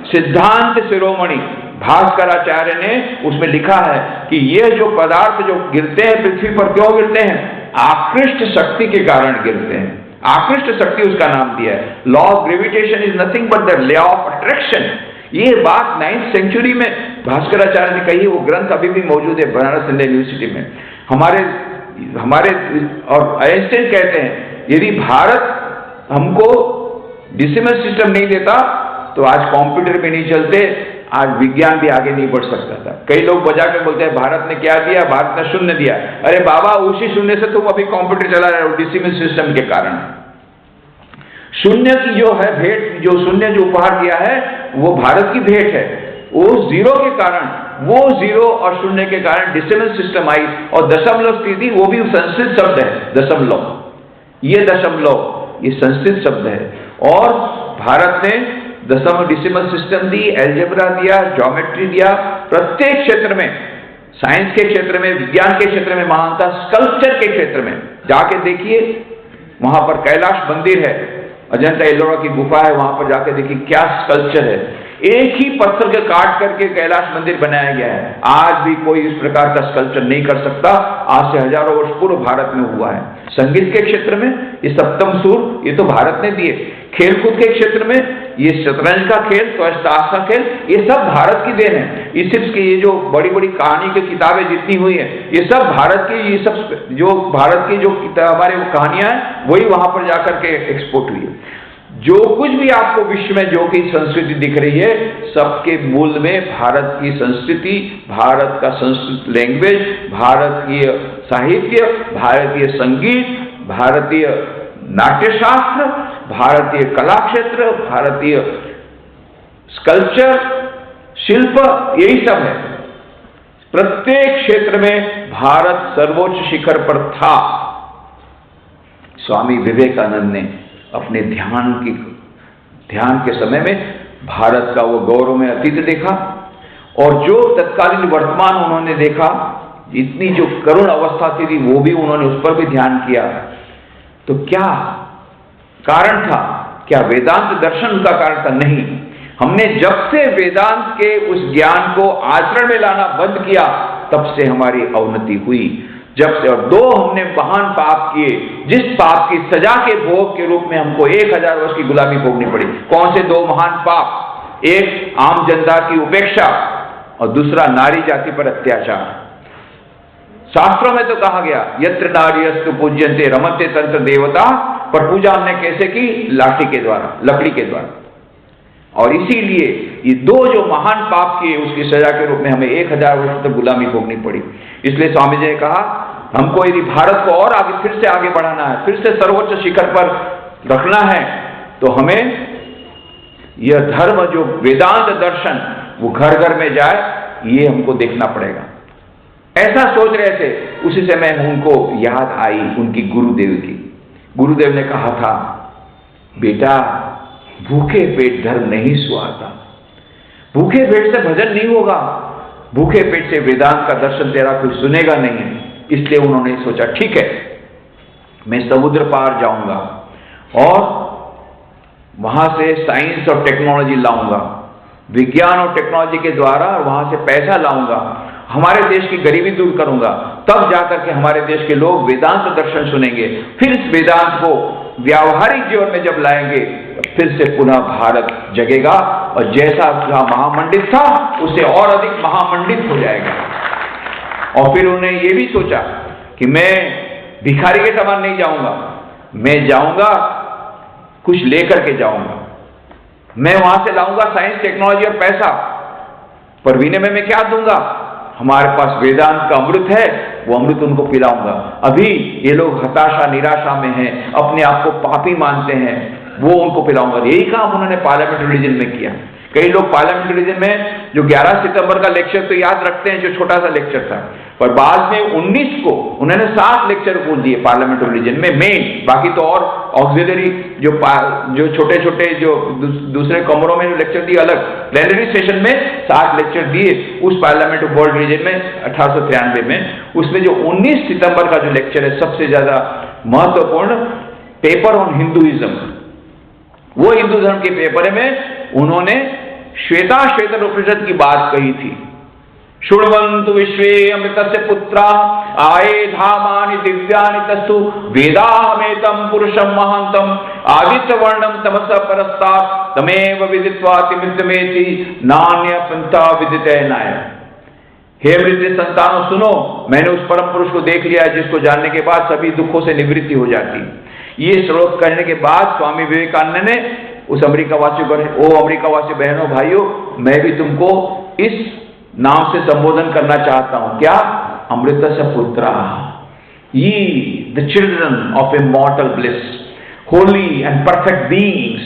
सिद्धांत शिरोमणि भास्कराचार्य ने उसमें लिखा है कि ये जो पदार्थ जो गिरते हैं पृथ्वी पर, क्यों गिरते हैं? आकृष्ट शक्ति के कारण गिरते हैं। आकृष्ट शक्ति उसका नाम दिया है। Law of gravitation is nothing but the law of attraction. ये बात 9th सेंचुरी में भास्कराचार्य ने कही। वो ग्रंथ अभी भी मौजूद है बनारस हिंदू यूनिवर्सिटी में। हमारे और आइंस्टाइन कहते हैं, यदि भारत हमको डेसिमल सिस्टम नहीं देता तो आज कंप्यूटर भी नहीं चलते, आज विज्ञान भी आगे नहीं बढ़ सकता था। कई लोग बजा के बोलते हैं भारत ने क्या दिया, भारत ने शून्य दिया। अरे बाबा, उसी शून्य से तुम अभी कंप्यूटर चला रहे हो, डेसिमल सिस्टम के कारण। शून्य की जो है भेंट, जो शून्य जो उपहार दिया है, वो भारत की भेंट है। वो जीरो के कारण, वो जीरो और शून्य के कारण डेसिमल सिस्टम आई। और दशमलव स्थिति, वो भी संस्कृत शब्द है, दशमलव। ये दशमलव, ये संस्कृत शब्द है। और भारत ने डेसिमल सिस्टम दी, एल्जेब्रा दिया, ज्योमेट्री दिया। प्रत्येक क्षेत्र में, साइंस के क्षेत्र में, विज्ञान के क्षेत्र में महान था। स्कल्पचर के क्षेत्र में जाके देखिए, वहां पर कैलाश मंदिर है, अजंता एलोरा की गुफा है, वहां पर जाके देखिए क्या स्कल्पचर है। एक ही पत्थर के काट करके कैलाश मंदिर बनाया गया है। आज भी कोई इस प्रकार का स्कल्पचर नहीं कर सकता। आज से हजारों वर्ष पूर्व भारत में हुआ है। संगीत के क्षेत्र में ये सप्तम सुर, ये तो भारत ने दिए। खेलकूद के क्षेत्र में ये शतरंज का खेल, ताश का खेल, ये सब भारत की देन है। इजिप्ट की ये जो बड़ी बड़ी कहानी की किताबें जितनी हुई है, ये सब भारत की, ये सब जो भारत की जो हमारे कहानियां हैं वही वहां पर जाकर के एक्सपोर्ट हुई है। जो कुछ भी आपको विश्व में जो की संस्कृति दिख रही है, सबके मूल में भारत की संस्कृति, भारत का संस्कृत लैंग्वेज, भारतीय साहित्य, भारतीय संगीत, भारतीय नाट्यशास्त्र, भारतीय कला क्षेत्र, भारतीय स्कल्पचर, शिल्प, यही सब है। प्रत्येक क्षेत्र में भारत सर्वोच्च शिखर पर था। स्वामी विवेकानंद ने अपने ध्यान के समय में भारत का वो गौरवमय अतीत देखा, और जो तत्कालीन वर्तमान उन्होंने देखा, इतनी जो करुण अवस्था थी वो भी उन्होंने उस पर भी ध्यान किया। तो क्या कारण था? क्या वेदांत दर्शन का कारण था? नहीं। हमने जब से वेदांत के उस ज्ञान को आचरण में लाना बंद किया, तब से हमारी अवनति हुई। जब से, और दो हमने महान पाप किए, जिस पाप की सजा के भोग के रूप में हमको 1000 वर्ष की गुलामी भोगनी पड़ी। कौन से दो महान पाप? एक आम जनता की उपेक्षा और दूसरा नारी जाति पर अत्याचार। शास्त्रों में तो कहा गया, यत्र नार्यस्तु पूज्यन्ते रमन्ते तंत्र देवता, पर पूजा हमने कैसे की? लाठी के द्वारा, लकड़ी के द्वारा। और इसीलिए ये दो जो महान पाप किए, उसकी सजा के रूप में हमें 1000 वर्ष तक गुलामी भोगनी पड़ी। इसलिए स्वामी जी ने कहा, हमको यदि भारत को और आगे, फिर से आगे बढ़ाना है, फिर से सर्वोच्च शिखर पर रखना है, तो हमें यह धर्म, जो वेदांत दर्शन, वो घर घर में जाए, ये हमको देखना पड़ेगा। ऐसा सोच रहे थे। उसी समय उनको याद आई उनकी गुरुदेव की। गुरुदेव ने कहा था, बेटा भूखे पेट धर्म नहीं सुहाता। भूखे पेट से भजन नहीं होगा, भूखे पेट से वेदांत का दर्शन तेरा कोई सुनेगा नहीं। इसलिए उन्होंने सोचा, ठीक है, मैं समुद्र पार जाऊंगा और वहां से साइंस और टेक्नोलॉजी लाऊंगा, विज्ञान और टेक्नोलॉजी के द्वारा वहां से पैसा लाऊंगा, हमारे देश की गरीबी दूर करूंगा, तब जाकर के हमारे देश के लोग वेदांत दर्शन सुनेंगे। फिर इस वेदांत को व्यावहारिक जीवन में जब लाएंगे, फिर से पुनः भारत जगेगा और जैसा महामंडित था उससे और अधिक महामंडित हो जाएगा। और फिर उन्होंने ये भी सोचा कि मैं भिखारी के समान नहीं जाऊंगा, मैं जाऊंगा कुछ लेकर के जाऊंगा। मैं वहां से लाऊंगा साइंस, टेक्नोलॉजी और पैसा, पर विनिमय में क्या दूंगा? हमारे पास वेदांत का अमृत है, वो अमृत उनको पिलाऊंगा। अभी ये लोग हताशा निराशा में हैं, अपने आप को पापी मानते हैं, वो उनको पिलाऊंगा। यही काम उन्होंने पार्लियामेंट्री रिलीजन में किया। कई लोग पार्लियामेंट्री रिलीजन में जो 11 सितंबर का लेक्चर तो याद रखते हैं, जो छोटा सा लेक्चर था, पर बाद में 19 को उन्होंने 7 लेक्चर बोल दिए पार्लियामेंट्री रिलीजन में मेन। बाकी तो और ऑक्सिलरी जो छोटे छोटे जो दूसरे कमरों में जो लेक्चर दिए अलग, प्लेनरी सेशन में 7 लेक्चर दिए उस पार्लियामेंट ऑफ वर्ल्ड रिलीजन में 1893 में। उसमें जो 19 सितंबर का जो लेक्चर है, सबसे ज्यादा महत्वपूर्ण, पेपर ऑन हिंदुइज्म, वो हिंदू धर्म के पेपर में उन्होंने श्वेताश्वेतर उपनिषद की बात कही थी। शृण्वन्तु विश्वे अमृतस्य पुत्रा आये धामानि दिव्यानि तस्तु वेदाहमेतं पुरुषं महान्तं आदित्यवर्णं तमसः परस्तात् तमेव विदित्वा तिमितमेति नान्य पंथा विदितेनाय। हे अमृत संतानों सुनो, मैंने उस परम पुरुष को देख लिया जिसको जानने के बाद सभी दुखों से निवृत्ति हो जाती। ये श्लोक कहने के बाद स्वामी विवेकानंद ने उस अमेरिकावासियों को, ओ अमेरिकावासी बहनों भाइयों, मैं भी तुमको इस नाम से संबोधन करना चाहता हूं। क्या? अमृतस्य पुत्रा, ye the children of immortal bliss, holy and perfect beings,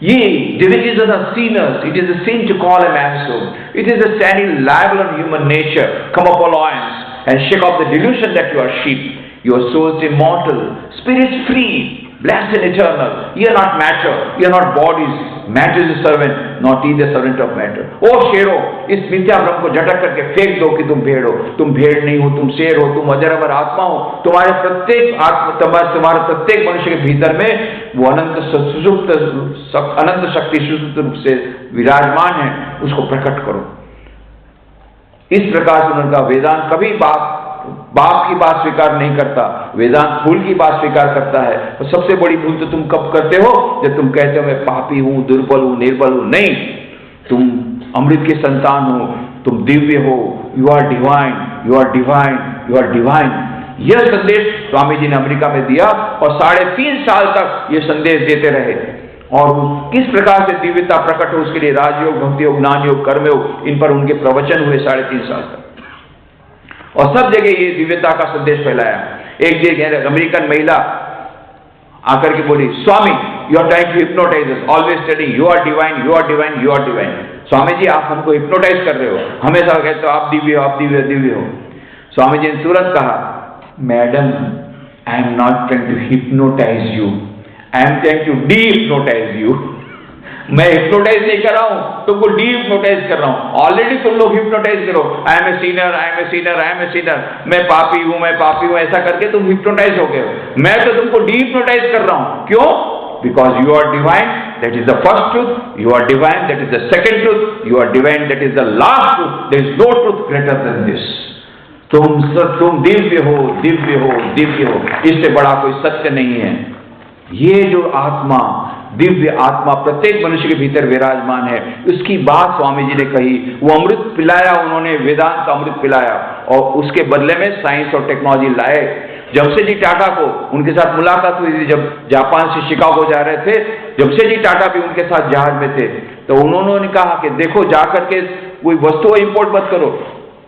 ye divisions of sinners, it is a sin to call a man so, it is a standing libel on human nature, come up alliance and shake off the delusion that you are sheep, Your soul is immortal, spirit free, blessed and eternal. Ye are not matter, ye are not bodies. Matter is a servant, not he the servant of matter. ओ शेरो, इस मिथ्या भ्रम को झटक करके फेंक दो कि तुम भेड़ हो। तुम भेड़ नहीं हो, तुम शेर हो, तुम अजर अमर आत्मा हो। तुम्हारे प्रत्येक आत्मा, तुम्हारे प्रत्येक मनुष्य के भीतर में वो अनंत शक्ति सुषुप्त रूप से विराजमान है, उसको प्रकट करो। इस प्रकार से उनका वेदांत कभी बाप की बात स्वीकार नहीं करता, वेदांत फूल की बात स्वीकार करता है। और सबसे बड़ी भूल तो तुम कब करते हो, जब तुम कहते हो मैं पापी हूं, दुर्बल हूं, निर्बल हूं। नहीं, तुम अमृत के संतान हो, तुम दिव्य हो, you are divine, you are divine, you are divine. यह संदेश स्वामी जी ने अमेरिका में दिया और 3.5 साल तक यह संदेश देते रहे। और किस प्रकार से दिव्यता प्रकट हो, उसके लिए राजयोग, भक्ति योग, ज्ञान योग, कर्मयोग, इन पर उनके प्रवचन हुए 3.5 साल तक। और सब जगह ये दिव्यता का संदेश फैलाया। एक जगह अमेरिकन महिला आकर के बोली, Swami you are trying to hypnotise us, always telling you are divine, you are divine, you are divine. Swami ji आप हमको हिप्नोटाइज कर रहे हो, हमेशा कहते हो आप दिव्य हो, आप दिव्य दिव्य हो। स्वामी जी ने तुरंत कहा, madam I am not trying to hypnotise you, I am trying to dehypnotise you. मैं हिप्नोटाइज नहीं कर रहा हूं, तुमको डी हिप्नोटाइज कर रहा हूं। ऑलरेडी तुम लोग हिप्नोटाइज करो, I am a sinner, I am a sinner, I am a sinner, मैं पापी हूं, मैं पापी हूं, ऐसा करके तुम हिप्नोटाइज हो गए हो। मैं तो तुमको डी हिप्नोटाइज कर रहा हूं। क्यों? Because you are divine, that is the first truth, you are divine, that is the second truth, you are divine, that is the last truth, there is no truth greater than this. तुम दिव्य हो, दिव्य हो, दिव्य हो, इससे बड़ा कोई सत्य नहीं है। ये जो आत्मा, दिव्य आत्मा प्रत्येक मनुष्य के भीतर विराजमान है, उसकी बात स्वामी जी ने कही। वो अमृत पिलाया, उन्होंने वेदांत का अमृत पिलाया और उसके बदले में साइंस और टेक्नोलॉजी लाए। जमशेदजी टाटा को उनके साथ मुलाकात हुई थी जब जापान से शिकागो जा रहे थे। जमशेदजी टाटा भी उनके साथ जहाज में थे, तो उन्होंने कहा कि देखो जाकर के कोई वस्तु इंपोर्ट मत करो,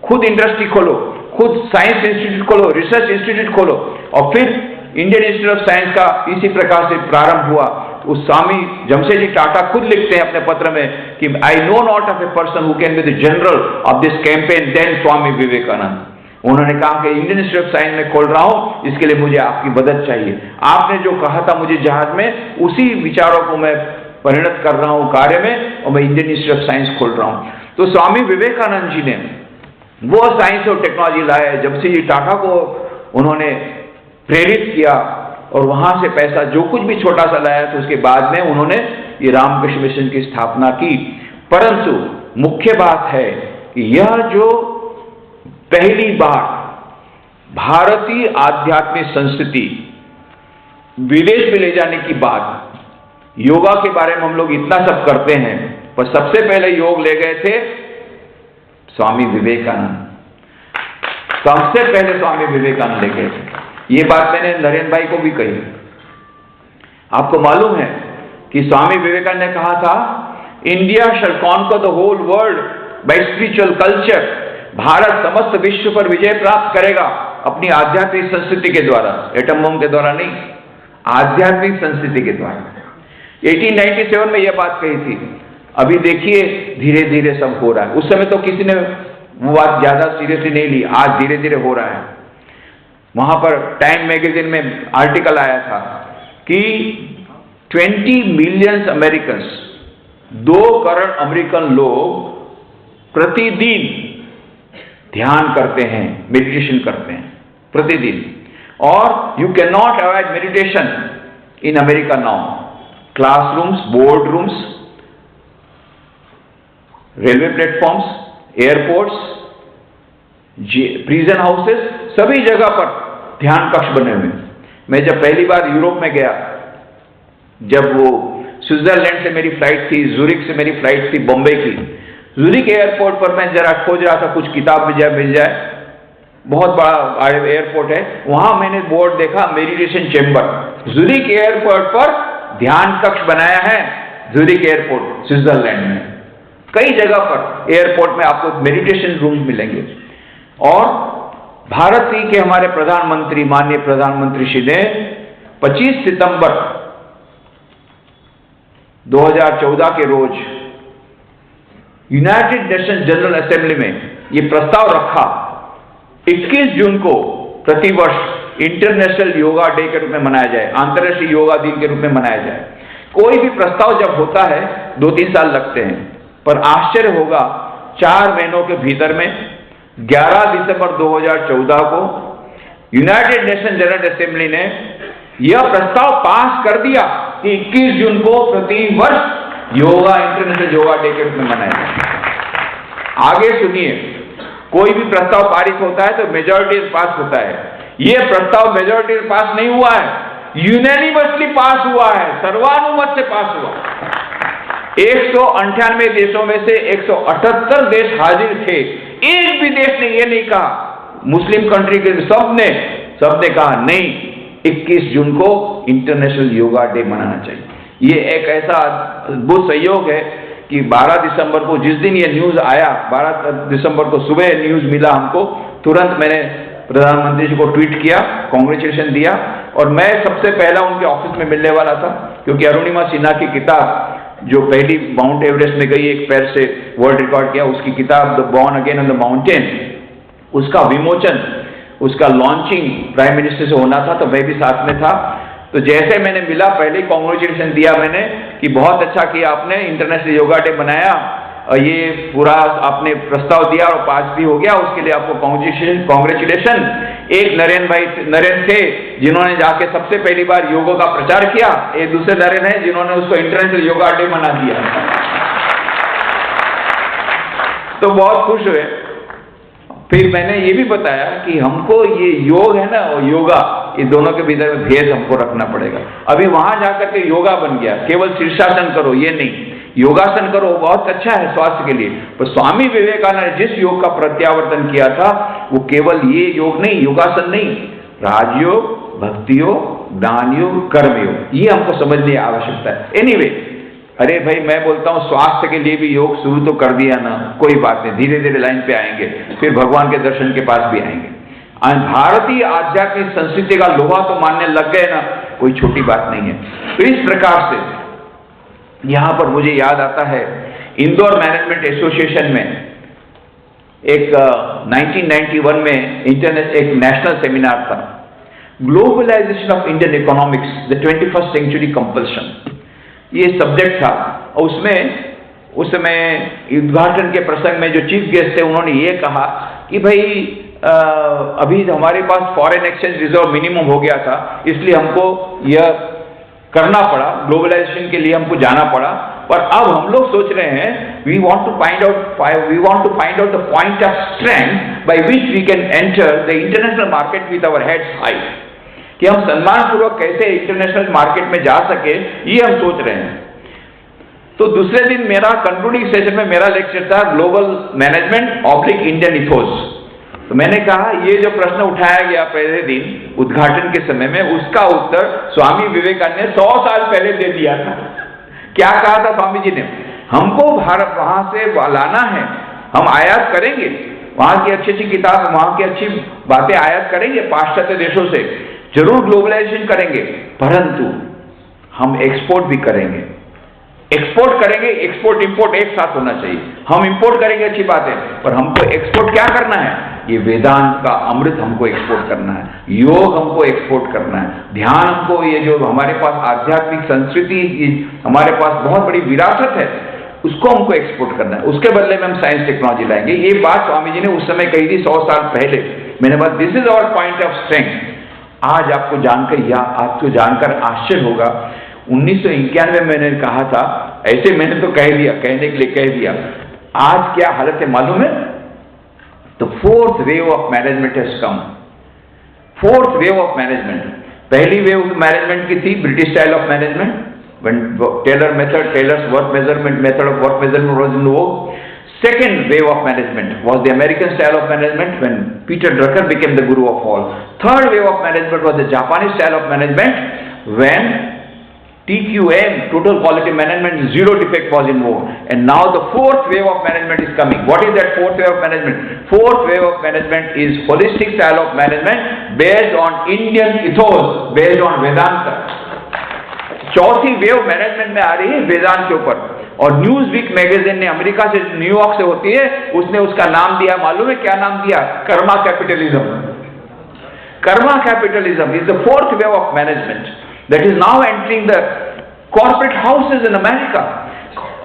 खुद इंडस्ट्री खोलो, खुद साइंस इंस्टीट्यूट खोलो, रिसर्च इंस्टीट्यूट खोलो। और फिर इंडियन इंस्टीट्यूट ऑफ साइंस का इसी प्रकार से प्रारंभ हुआ। उस स्वामी जमशेदजी टाटा खुद लिखते हैं अपने पत्र में कि I know not of a person who can be the general of this campaign then Swami Vivekananda. उन्होंने कहा कि इंडियन इंस्टीट्यूट ऑफ साइंस में खोल रहा हूं, इसके लिए मुझे आपकी मदद चाहिए। आपने जो कहा था मुझे जहाज में, उसी विचारों को मैं परिणत कर रहा हूं कार्य में, और मैं इंडियन इंस्टीट्यूट ऑफ साइंस खोल रहा हूं। तो स्वामी विवेकानंद जी ने वो साइंस और टेक्नोलॉजी लाए। जमशेदजी टाटा को उन्होंने प्रेरित किया और वहां से पैसा जो कुछ भी छोटा सा लाया, तो उसके बाद में उन्होंने ये रामकृष्ण मिशन की स्थापना की। परंतु मुख्य बात है कि यह जो पहली बार भारतीय आध्यात्मिक संस्कृति विदेश में ले जाने की बात, योगा के बारे में हम लोग इतना सब करते हैं, पर सबसे पहले योग ले गए थे स्वामी विवेकानंद। सबसे पहले स्वामी विवेकानंद ले गए थे। ये बात मैंने नरेंद्र भाई को भी कही। आपको मालूम है कि स्वामी विवेकानंद ने कहा था, India shall conquer the whole world by spiritual culture. Bharat समस्त विश्व पर विजय प्राप्त करेगा अपनी आध्यात्मिक संस्कृति के द्वारा, एटम बम के द्वारा नहीं, आध्यात्मिक संस्कृति के द्वारा। 1897 में यह बात कही थी। अभी देखिए धीरे धीरे सब हो रहा है। उस समय तो किसी ने वो बात ज्यादा सीरियसली नहीं ली, आज धीरे धीरे हो रहा है। वहां पर टाइम मैगजीन में आर्टिकल आया था कि 20 मिलियन अमेरिकन, 2 करोड़ अमेरिकन लोग प्रतिदिन ध्यान करते हैं, मेडिटेशन करते हैं प्रतिदिन। और you can not avoid meditation in America now. Classrooms, board rooms, railway platforms, airports, prison houses, सभी जगह पर ध्यान कक्ष बने हुए। मैं जब पहली बार यूरोप में गया, जब वो स्विट्जरलैंड से मेरी फ्लाइट थी, जूरिक से मेरी फ्लाइट थी बॉम्बे की। जूरिक एयरपोर्ट पर मैं जरा खोज रहा था कुछ किताब मिल जाए, बहुत बड़ा एयरपोर्ट है, वहां मैंने बोर्ड देखा मेडिटेशन चेंबर। जूरिक एयरपोर्ट पर ध्यान कक्ष बनाया है, जूरिक एयरपोर्ट स्विट्जरलैंड में। कई जगह पर एयरपोर्ट में आपको मेडिटेशन रूम मिलेंगे। और भारत के हमारे प्रधानमंत्री, माननीय प्रधानमंत्री श्री ने 25 सितंबर 2014 के रोज यूनाइटेड नेशन जनरल असेंबली में यह प्रस्ताव रखा, 21 जून को प्रतिवर्ष इंटरनेशनल योगा डे के रूप में मनाया जाए, अंतर्राष्ट्रीय योगा दिन के रूप में मनाया जाए। कोई भी प्रस्ताव जब होता है 2-3 साल लगते हैं, पर आश्चर्य होगा 4 महीनों के भीतर में 11 दिसंबर 2014 को यूनाइटेड नेशन जनरल असेंबली ने यह प्रस्ताव पास कर दिया कि 21 जून को प्रति वर्ष योगा इंटरनेशनल योगा डे के रूप में मनाया जाए। आगे सुनिए, कोई भी प्रस्ताव पारित होता है तो मेजॉरिटी पास होता है। यह प्रस्ताव मेजॉरिटी पास नहीं हुआ है, यूनैनिमसली पास हुआ है, सर्वानुमत से पास हुआ। 198 देशों में से 178 देश हाजिर थे। एक भी देश ने यह नहीं कहा, मुस्लिम कंट्री के सबने कहा नहीं, 21 जून को इंटरनेशनल योगा डे मनाना चाहिए। ये एक ऐसा अद्भुत सहयोग है कि 12 दिसंबर को जिस दिन ये न्यूज आया, 12 दिसंबर को सुबह न्यूज मिला हमको, तुरंत मैंने प्रधानमंत्री जी को ट्वीट किया, कांग्रेचुलेशन दिया, और मैं सबसे पहला उनके ऑफिस में मिलने वाला था, क्योंकि अरुणिमा सिन्हा की किताब जो पहली माउंट एवरेस्ट में गई, एक पैर से वर्ल्ड रिकॉर्ड किया, उसकी किताब the born again on the mountain, उसका विमोचन, उसका लॉन्चिंग प्राइम मिनिस्टर से होना था, तो मैं भी साथ में था। तो जैसे मैंने मिला, पहले कांग्रेचुलेशन दिया मैंने कि बहुत अच्छा किया आपने, इंटरनेशनल योगा डे बनाया, और ये पूरा आपने प्रस्ताव दिया और पास भी हो गया, उसके लिए आपको कांग्रेचुलेशन। एक नरेंद्र थे जिन्होंने जाके सबसे पहली बार योगा का प्रचार किया, एक दूसरे नरेंद्र हैं जिन्होंने उसको इंटरनेशनल योगा डे मना दिया। तो बहुत खुश हुए। फिर मैंने ये भी बताया कि हमको ये योग है ना, योगा, ये दोनों के भीतर में भेद हमको रखना पड़ेगा। अभी वहां जाकर के योगा बन गया, केवल शीर्षासन करो ये नहीं, योगासन करो, बहुत अच्छा है स्वास्थ्य के लिए। पर स्वामी विवेकानंद ने जिस योग का प्रत्यावर्तन किया था, वो केवल ये योग नहीं, योगासन नहीं, राजयोग, भक्ति योग, ज्ञान योग, कर्म योग, ये हमको समझने की आवश्यकता है। एनीवे, अरे भाई मैं बोलता हूं स्वास्थ्य के लिए भी योग शुरू तो कर दिया ना, कोई बात नहीं, धीरे धीरे लाइन पे आएंगे, फिर भगवान के दर्शन के पास भी आएंगे। भारतीय आध्यात्मिक संस्कृति का लोहा तो मानने लग गए ना, कोई छोटी बात नहीं है। तो इस प्रकार से यहां पर मुझे याद आता है, इंदौर मैनेजमेंट एसोसिएशन में एक 1991 में एक नेशनल सेमिनार था, globalisation of Indian economics, the 21st century compulsion, ये सब्जेक्ट था। और उसमें उस समय उद्घाटन के प्रसंग में जो चीफ गेस्ट थे, उन्होंने ये कहा कि भाई अभी हमारे पास फॉरेन एक्सचेंज रिजर्व मिनिमम हो गया था, इसलिए हमको यह करना पड़ा, ग्लोबलाइजेशन के लिए हमको जाना पड़ा। पर अब हम लोग सोच रहे हैं, we want to find out the point of strength by which we can enter the international market with our heads high, कि हम सम्मानपूर्वक कैसे इंटरनेशनल मार्केट में जा सके, ये हम सोच रहे हैं। तो दूसरे दिन मेरा कंक्लूडिंग सेशन में मेरा लेक्चर था global management oblique Indian ethos. तो मैंने कहा ये जो प्रश्न उठाया गया पहले दिन उद्घाटन के समय में, उसका उत्तर स्वामी विवेकानंद ने 100 साल पहले दे दिया था। क्या कहा था स्वामी जी ने? हमको भारत वहां से लाना है, हम आयात करेंगे, वहां की अच्छी अच्छी किताब, वहां की अच्छी बातें आयात करेंगे पाश्चात्य देशों से, जरूर ग्लोबलाइजेशन करेंगे, परंतु हम एक्सपोर्ट भी करेंगे। एक्सपोर्ट करेंगे, एक्सपोर्ट इंपोर्ट एक साथ होना चाहिए। हम इंपोर्ट करेंगे अच्छी बात है, पर हमको एक्सपोर्ट क्या करना है? ये वेदांत का अमृत हमको एक्सपोर्ट करना है, योग हमको एक्सपोर्ट करना है, ध्यान हमको, ये जो हमारे पास आध्यात्मिक संस्कृति, हमारे पास बहुत बड़ी विरासत है, उसको हमको एक्सपोर्ट करना है। उसके बदले में हम साइंस टेक्नोलॉजी लाएंगे। ये बात स्वामी जी ने उस समय कही थी 100 साल पहले। मैंने बात, this is our point of strength. आज आपको जानकर आश्चर्य होगा, 1991 में मैंने कहा था, ऐसे मैंने तो कह दिया, कहने के लिए कह दिया, आज क्या हालत है मालूम है? तो fourth wave of management has come. Fourth wave of management, पहली वेव मैनेजमेंट की थी British style of management, when Taylor's work measurement method of work measurement was in vogue. Second wave of management was the American style of management when Peter Drucker became the guru of all. Third wave of management was the Japanese style of management when TQM, total quality management, zero defect was in vogue. And now the fourth wave of management is coming. What is that fourth wave of management? Fourth wave of management is holistic style of management based on Indian ethos, based on Vedanta. चौथी wave management में आ रही है वेदांत के ऊपर। और news week magazine ने, America से, New York से होती है, उसने उसका नाम दिया, मालूम है क्या नाम दिया? Karma capitalism. Karma capitalism is the fourth wave of management that is now entering the corporate houses in America.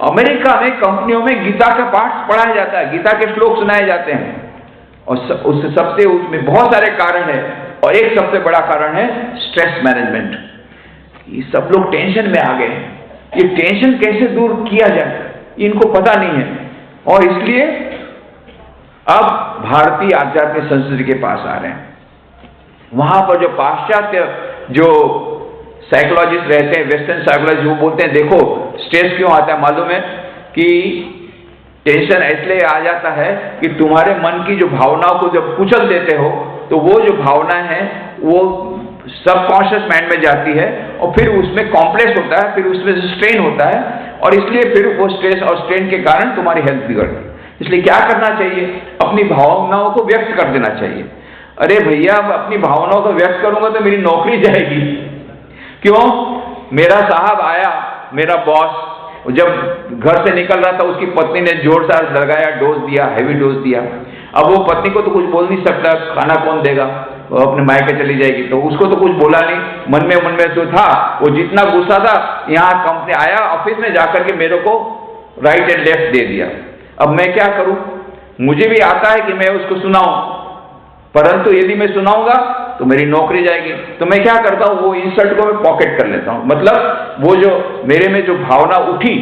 America में कंपनियों में गीता का पाठ पढ़ाया जाता है, गीता के श्लोक सुनाए जाते हैं, और उससे सबसे उसमें बहुत सारे कारण है, और एक सबसे बड़ा कारण है स्ट्रेस मैनेजमेंट। ये सब लोग टेंशन में आ गए हैं, ये टेंशन कैसे दूर किया जाए इनको पता नहीं है, और इसलिए अब भारतीय आध्यात्मिक संस्कृति के पास आ रहे हैं। वहां पर जो पाश्चात्य जो साइकोलॉजिस्ट रहते हैं, वेस्टर्न साइकोलॉजिस्ट, वो बोलते हैं देखो स्ट्रेस क्यों आता है मालूम है, कि टेंशन इसलिए आ जाता है कि तुम्हारे मन की जो भावनाओं को जब कुचल देते हो तो वो जो भावना है वो सबकॉन्शियस माइंड में जाती है, और फिर उसमें कॉम्प्लेक्स होता है, फिर उसमें स्ट्रेन होता है, और इसलिए फिर वो स्ट्रेस और स्ट्रेन के कारण तुम्हारी हेल्थ बिगड़ती है। इसलिए क्या करना चाहिए, अपनी भावनाओं को व्यक्त कर देना चाहिए। अरे भैया, अपनी भावनाओं को व्यक्त करूंगा तो मेरी नौकरी जाएगी। क्यों? मेरा साहब आया, मेरा बॉस, जब घर से निकल रहा था उसकी पत्नी ने जोर से लगाया, डोज दिया, हैवी डोज दिया। अब वो पत्नी को तो कुछ बोल नहीं सकता, खाना कौन देगा, वो अपने मायके चली जाएगी, तो उसको तो कुछ बोला नहीं, मन में तो था, वो जितना गुस्सा था, यहाँ कंपनी आया ऑफिस में जाकर के मेरे को राइट एंड लेफ्ट दे दिया। अब मैं क्या करूं? मुझे भी आता है कि मैं उसको सुनाऊं, परंतु यदि मैं सुनाऊंगा तो मेरी नौकरी जाएगी। तो मैं क्या करता हूं, वो इंसल्ट को मैं पॉकेट कर लेता हूं, मतलब वो जो मेरे में जो भावना उठी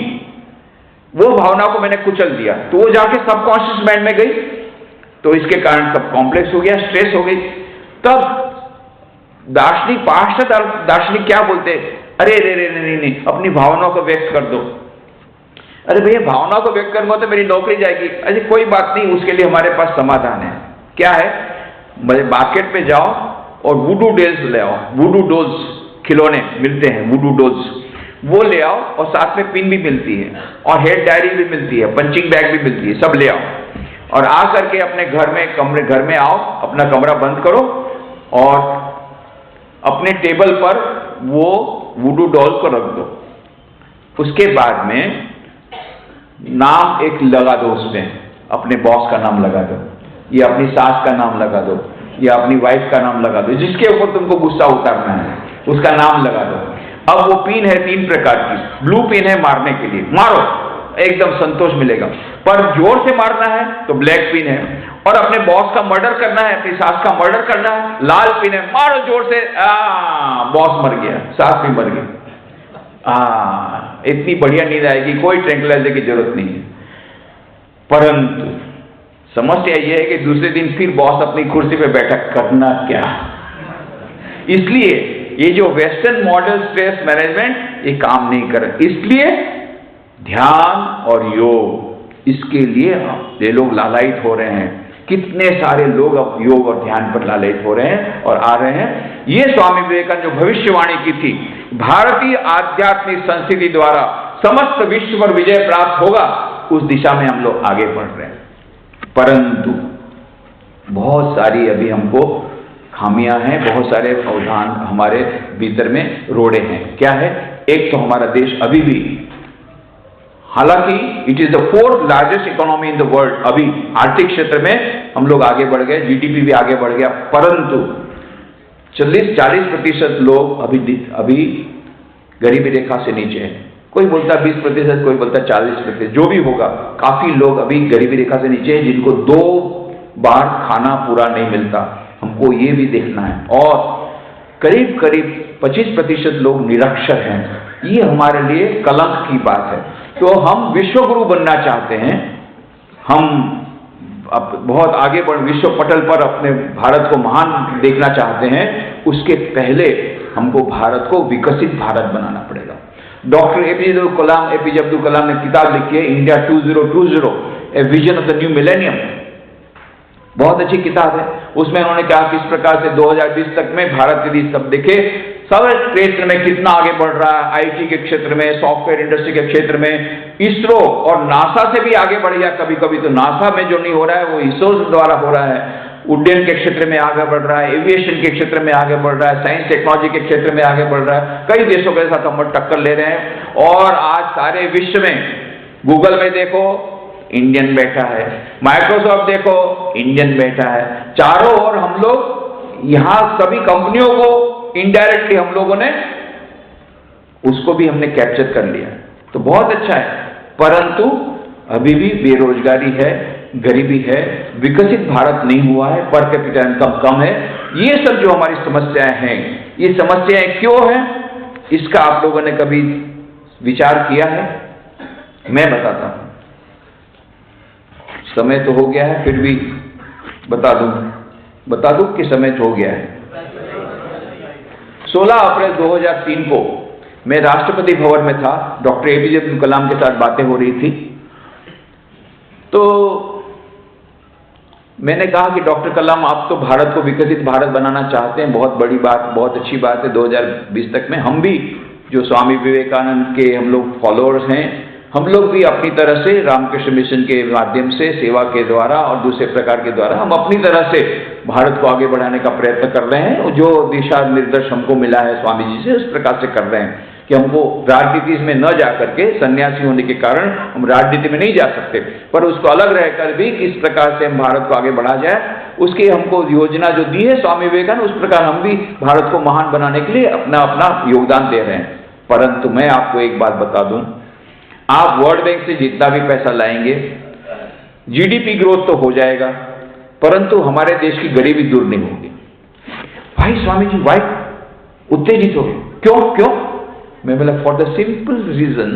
वो भावना को मैंने कुचल दिया, तो वो जाके सबकॉन्शियस माइंड में गई, तो इसके कारण सब कॉम्प्लेक्स हो गया, स्ट्रेस हो गई। तब दार्शनिक, पाश्चात्य दार्शनिक क्या बोलते, अरे रे रे नहीं, अपनी भावनाओं को व्यक्त कर दो। अरे भैया, भावनाओं को व्यक्त करूंगा तो मेरी नौकरी जाएगी। अरे कोई बात नहीं, उसके लिए हमारे पास समाधान है। क्या है? मार्केट में जाओ और वुडू डोल्स ले आओ, वुडू डोल्स खिलौने मिलते हैं, वुडू डोल्स, वो ले आओ, और साथ में पिन भी मिलती है, और हेड डायरी भी मिलती है, पंचिंग बैग भी मिलती है, सब ले आओ, और आ करके अपने घर में आओ, अपना कमरा बंद करो, और अपने टेबल पर वो वुडू डॉल को रख दो। उसके बाद में नाम एक लगा दो, उसमें अपने बॉस का नाम लगा दो, या अपनी सास का नाम लगा दो, या अपनी वाइफ का नाम लगा दो, जिसके ऊपर तुमको गुस्सा उतारना है उसका नाम लगा दो। अब वो पिन है 3 प्रकार की, ब्लू पिन है मारने के लिए, मारो, एकदम संतोष मिलेगा, पर जोर से मारना है तो ब्लैक पिन है, और अपने बॉस का मर्डर करना है, अपनी सास का मर्डर करना है, लाल पिन है, मारो जोर से, बॉस मर गया, सास भी मर गई, इतनी बढ़िया नींद आएगी, कोई ट्रैंक्विलाइजर की जरूरत नहीं है। परंतु समस्या यह है कि दूसरे दिन फिर बॉस अपनी कुर्सी पे बैठा, करना क्या? इसलिए ये जो वेस्टर्न मॉडल स्ट्रेस मैनेजमेंट ये काम नहीं कर रहे, इसलिए ध्यान और योग, इसके लिए ये लोग लालायित हो रहे हैं। कितने सारे लोग अब योग और ध्यान पर लालायित हो रहे हैं और आ रहे हैं। ये स्वामी विवेकानंद जो भविष्यवाणी की थी, भारतीय आध्यात्मिक संस्कृति द्वारा समस्त विश्व पर विजय प्राप्त होगा, उस दिशा में हम लोग आगे बढ़ रहे हैं। परंतु बहुत सारी अभी हमको खामियां हैं, बहुत सारे अवधान हमारे भीतर में रोड़े हैं। क्या है? एक तो हमारा देश अभी भी, हालांकि it is the 4th largest economy in the world, अभी आर्थिक क्षेत्र में हम लोग आगे बढ़ गए, जीडीपी भी आगे बढ़ गया, परंतु 40% लोग अभी गरीबी रेखा से नीचे है। कोई बोलता 20%, कोई बोलता 40%, जो भी होगा, काफी लोग अभी गरीबी रेखा से नीचे हैं, जिनको 2 बार खाना पूरा नहीं मिलता। हमको ये भी देखना है। और करीब 25% लोग निरक्षर हैं। ये हमारे लिए कलंक की बात है। तो हम विश्वगुरु बनना चाहते हैं, हम अब बहुत आगे बढ़ विश्व पटल पर अपने भारत को महान देखना चाहते हैं, उसके पहले हमको भारत को विकसित भारत बनाना पड़ेगा। डॉक्टर एपीजे अब्दुल कलाम ने किताब लिखी है, India 2020, a vision of the new millennium. बहुत अच्छी किताब है। उसमें उन्होंने कहा किस प्रकार से 2020 तक में भारत यदि सब देखे, सब क्षेत्र में कितना आगे बढ़ रहा है, आईटी के क्षेत्र में, सॉफ्टवेयर इंडस्ट्री के क्षेत्र में, इसरो और नासा से भी आगे बढ़ गया। कभी कभी तो नासा में जो नहीं हो रहा है वो इसरो द्वारा हो रहा है। उड्डयन के क्षेत्र में आगे बढ़ रहा है, एविएशन के क्षेत्र में आगे बढ़ रहा है, साइंस टेक्नोलॉजी के क्षेत्र में आगे बढ़ रहा है। कई देशों के साथ हम टक्कर ले रहे हैं। और आज सारे विश्व में गूगल में देखो इंडियन बैठा है, माइक्रोसॉफ्ट देखो इंडियन बैठा है, चारों ओर हम लोग यहां सभी कंपनियों को इनडायरेक्टली हम लोगों ने उसको भी हमने कैप्चर कर लिया, तो बहुत अच्छा है। परंतु अभी भी बेरोजगारी है, गरीबी है, विकसित भारत नहीं हुआ है, पर कैपिटा इनकम कम है। ये सब जो हमारी समस्याएं हैं, ये समस्याएं क्यों हैं, इसका आप लोगों ने कभी विचार किया है? मैं बताता हूं। समय तो हो गया है, फिर भी बता दूं कि समय तो हो गया है। 16 अप्रैल 2003 को मैं राष्ट्रपति भवन में था, डॉक्टर एपीजे अब्दुल कलाम के साथ बातें हो रही थी। तो मैंने कहा कि डॉक्टर कलाम, आप तो भारत को विकसित भारत बनाना चाहते हैं, बहुत बड़ी बात, बहुत अच्छी बात है। 2020 तक में हम भी, जो स्वामी विवेकानंद के हम लोग फॉलोअर्स हैं, हम लोग भी अपनी तरह से रामकृष्ण मिशन के माध्यम से, सेवा के द्वारा और दूसरे प्रकार के द्वारा हम अपनी तरह से भारत को आगे बढ़ाने का प्रयत्न कर रहे हैं। जो दिशा निर्देश हमको मिला है स्वामी जी से, उस प्रकार से कर रहे हैं कि हमको राजनीति में न जा करके, सन्यासी होने के कारण हम राजनीति में नहीं जा सकते, पर उसको अलग रहकर भी किस प्रकार से हम भारत को आगे बढ़ा जाए, उसकी हमको योजना जो दी है स्वामी विवेकानंद, उस प्रकार हम भी भारत को महान बनाने के लिए अपना अपना योगदान दे रहे हैं। परंतु मैं आपको एक बात बता दूं, आप वर्ल्ड बैंक से जितना भी पैसा लाएंगे, जीडीपी ग्रोथ तो हो जाएगा, परंतु हमारे देश की गरीबी दूर नहीं होगी। भाई स्वामी जी, वाई उत्तेजित हो गए? क्यों? मैं बोला, for the simple reason,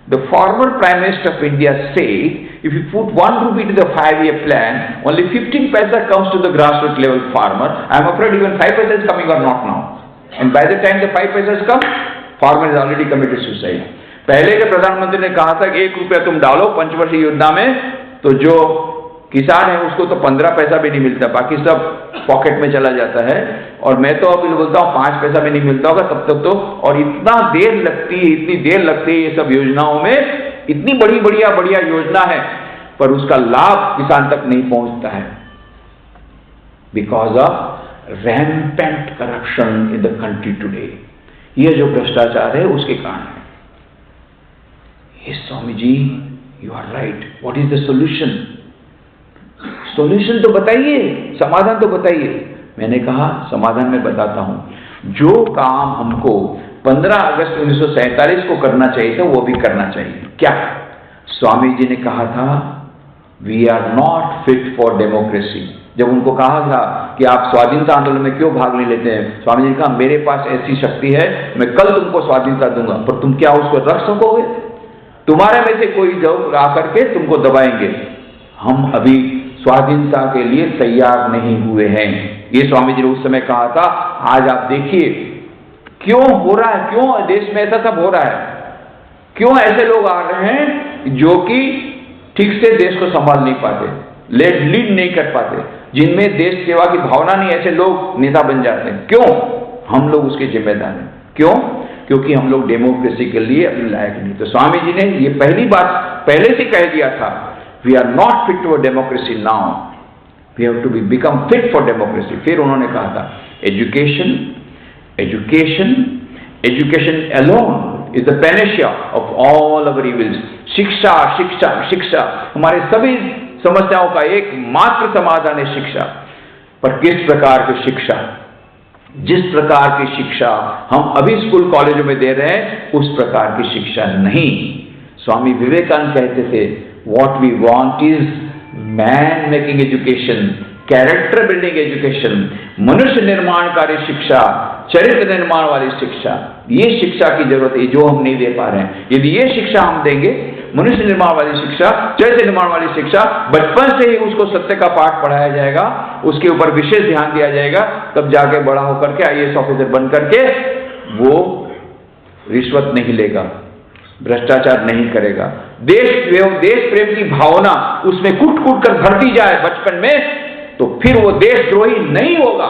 the former prime minister of India said if you put 1 rupee to the 5-year plan, only 15 paisa comes to the grassroots level farmer. I am afraid even 5 paisa is coming or not now, and by the time the 5 paisa come, farmer is already committed suicide. पहले के प्रधानमंत्री ने कहा था कि 1 रुपया तुम डालो पंचवर्षीय योजना में, तो जो किसान है उसको तो 15 पैसा भी नहीं मिलता, बाकी सब पॉकेट में चला जाता है। और मैं तो अभी बोलता हूँ 5 पैसा भी नहीं मिलता होगा तब तक तो, और इतना देर लगती है ये सब योजनाओं में। इतनी बढ़िया योजना है, पर उसका लाभ किसान तक नहीं पहुंचता है, because of rampant corruption in the country today. ये जो भ्रष्टाचार है उसके कारण है। Swami ji, you are right, what is the solution? Solution तो बताइए, समाधान तो बताइए। मैंने कहा समाधान मैं बताता हूं। जो काम हमको 15 अगस्त 1947 को करना चाहिए था, वो भी करना चाहिए। क्या? स्वामी जी ने कहा था, we are not fit for democracy. जब उनको कहा था कि आप स्वाधीनता आंदोलन में क्यों भाग नहीं लेते हैं, स्वामी जी ने कहा, मेरे पास ऐसी शक्ति है, मैं कल तुमको स्वाधीनता दूंगा, पर तुम क्या उसको रख सकोगे? तुम्हारे में से कोई जरूर आकर के तुमको दबाएंगे। हम अभी स्वाधीनता के लिए तैयार नहीं हुए हैं। ये स्वामी जी ने उस समय कहा था। आज आप देखिए क्यों हो रहा है, क्यों देश में ऐसा सब हो रहा है, क्यों ऐसे लोग आ रहे हैं जो कि ठीक से देश को संभाल नहीं पाते, लीड नहीं कर पाते, जिनमें देश सेवा की भावना नहीं, ऐसे लोग नेता बन जाते हैं। क्यों? हम लोग उसके जिम्मेदार हैं। क्यों? क्योंकि हम लोग डेमोक्रेसी के लिए अपने लायक नहीं। तो स्वामी जी ने ये पहली बात पहले से कह दिया था, we are not fit for democracy now, we have to be become fit for democracy. फिर उन्होंने कहा था, education alone is the panacea of all our evils. शिक्षा हमारे सभी समस्याओं का एकमात्र समाधान है, शिक्षा। पर किस प्रकार की शिक्षा? जिस प्रकार की शिक्षा हम अभी स्कूल कॉलेजों में दे रहे हैं, उस प्रकार की शिक्षा नहीं। स्वामी विवेकानंद कहते थे, what we want is man making education, character building education, मनुष्य निर्माणकारी शिक्षा, चरित्र निर्माण वाली शिक्षा। ये शिक्षा की जरूरत है जो हम नहीं दे पा रहे हैं। यदि ये शिक्षा हम देंगे, मनुष्य निर्माण वाली शिक्षा, चरित्र निर्माण वाली शिक्षा, बचपन से ही उसको सत्य का पाठ पढ़ाया जाएगा, उसके ऊपर विशेष ध्यान दिया जाएगा, तब जाके बड़ा होकर के IAS ऑफिसर बन करके वो रिश्वत नहीं लेगा, भ्रष्टाचार नहीं करेगा। देश प्रेम की भावना उसमें कूट कर भरती जाए बचपन में, तो फिर वो देशद्रोही नहीं होगा।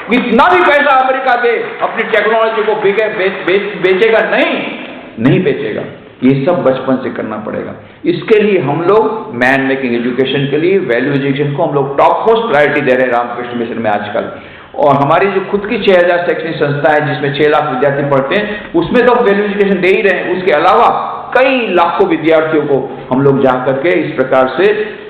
कितना भी पैसा अमेरिका दे, अपनी टेक्नोलॉजी को बेचेगा नहीं बेचेगा। ये सब बचपन से करना पड़ेगा। इसके लिए हम लोग मैन मेकिंग एजुकेशन के लिए, वैल्यू एजुकेशन को हम लोग टॉप मोस्ट प्रायोरिटी दे रहे हैं रामकृष्ण मिशन में आजकल। और हमारी जो खुद की 6000 शैक्षणिक संस्था है, जिसमें 6 लाख विद्यार्थी पढ़ते हैं, उसमें तो वैल्यू एजुकेशन दे ही रहे हैं। उसके अलावा कई लाखों विद्यार्थियों को हम लोग जा करके इस प्रकार से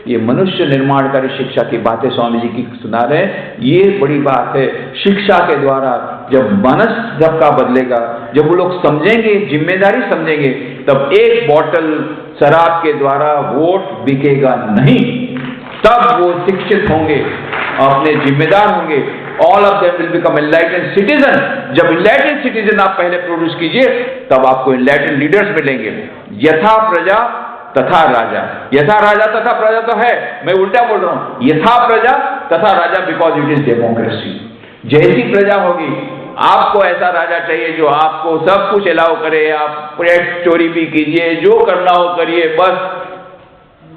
ये मनुष्य निर्माणकारी शिक्षा की बातें स्वामी जी की सुना रहे हैं। ये बड़ी बात है। शिक्षा के द्वारा जब मनस सबका बदलेगा, जब वो लोग समझेंगे, जिम्मेदारी समझेंगे, तब एक बॉटल शराब के द्वारा वोट बिकेगा नहीं। तब वो शिक्षित होंगे, अपने जिम्मेदार होंगे। All of them will become enlightened citizen. जब एनलाइटेंड सिटीजन आप पहले प्रोड्यूस कीजिए, तब आपको एनलाइटेंड लीडर्स मिलेंगे। यथा प्रजा तथा राजा। यथा राजा तथा प्रजा तो है, मैं उल्टा बोल रहा हूं। यथा प्रजा तथा राजा, बिकॉज इट इज डेमोक्रेसी। जैसी प्रजा होगी, आपको ऐसा राजा चाहिए जो आपको सब कुछ अलाउ करे। आप चोरी भी कीजिए, जो करना हो करिए, बस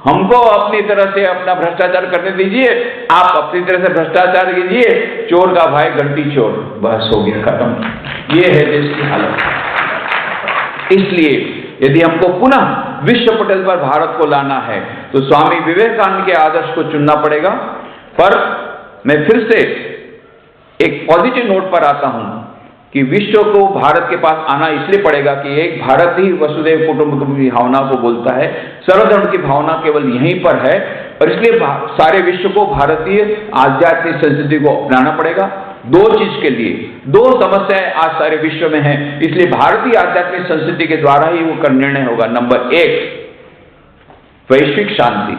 हमको अपनी तरह से अपना भ्रष्टाचार करने दीजिए, आप अपनी तरह से भ्रष्टाचार कीजिए। चोर का भाई घंटी चोर, बस हो गया, खत्म। ये है देश की हालत। इसलिए यदि हमको पुनः विश्व पटल पर भारत को लाना है, तो स्वामी विवेकानंद के आदर्श को चुनना पड़ेगा। पर मैं फिर से एक पॉजिटिव नोट पर आता हूं कि विश्व को भारत के पास आना इसलिए पड़ेगा कि एक भारत ही वसुधैव कुटुंबकम की भावना को बोलता है। सर्वधर्म की भावना केवल यहीं पर है, और इसलिए सारे विश्व को भारतीय आध्यात्मिक संस्कृति को अपनाना पड़ेगा। दो चीज के लिए, दो समस्याएं आज सारे विश्व में हैं, इसलिए भारतीय आध्यात्मिक संस्कृति के द्वारा ही वो निर्णय होगा। नंबर एक, वैश्विक शांति।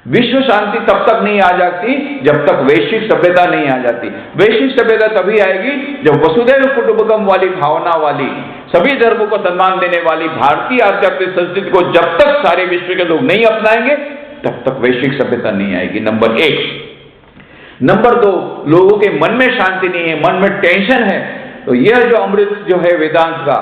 विश्व शांति तब तक नहीं आ जाती जब तक वैश्विक सभ्यता नहीं आ जाती। वैश्विक सभ्यता तभी आएगी जब वसुधैव कुटुंबकम वाली भावना वाली, सभी धर्मों को सम्मान देने वाली भारतीय आध्यात्मिक संस्कृति को जब तक सारे विश्व के लोग नहीं अपनाएंगे, तब तक वैश्विक सभ्यता नहीं आएगी। नंबर एक। नंबर दो, लोगों के मन में शांति नहीं है, मन में टेंशन है। तो यह जो अमृत जो है वेदांत का,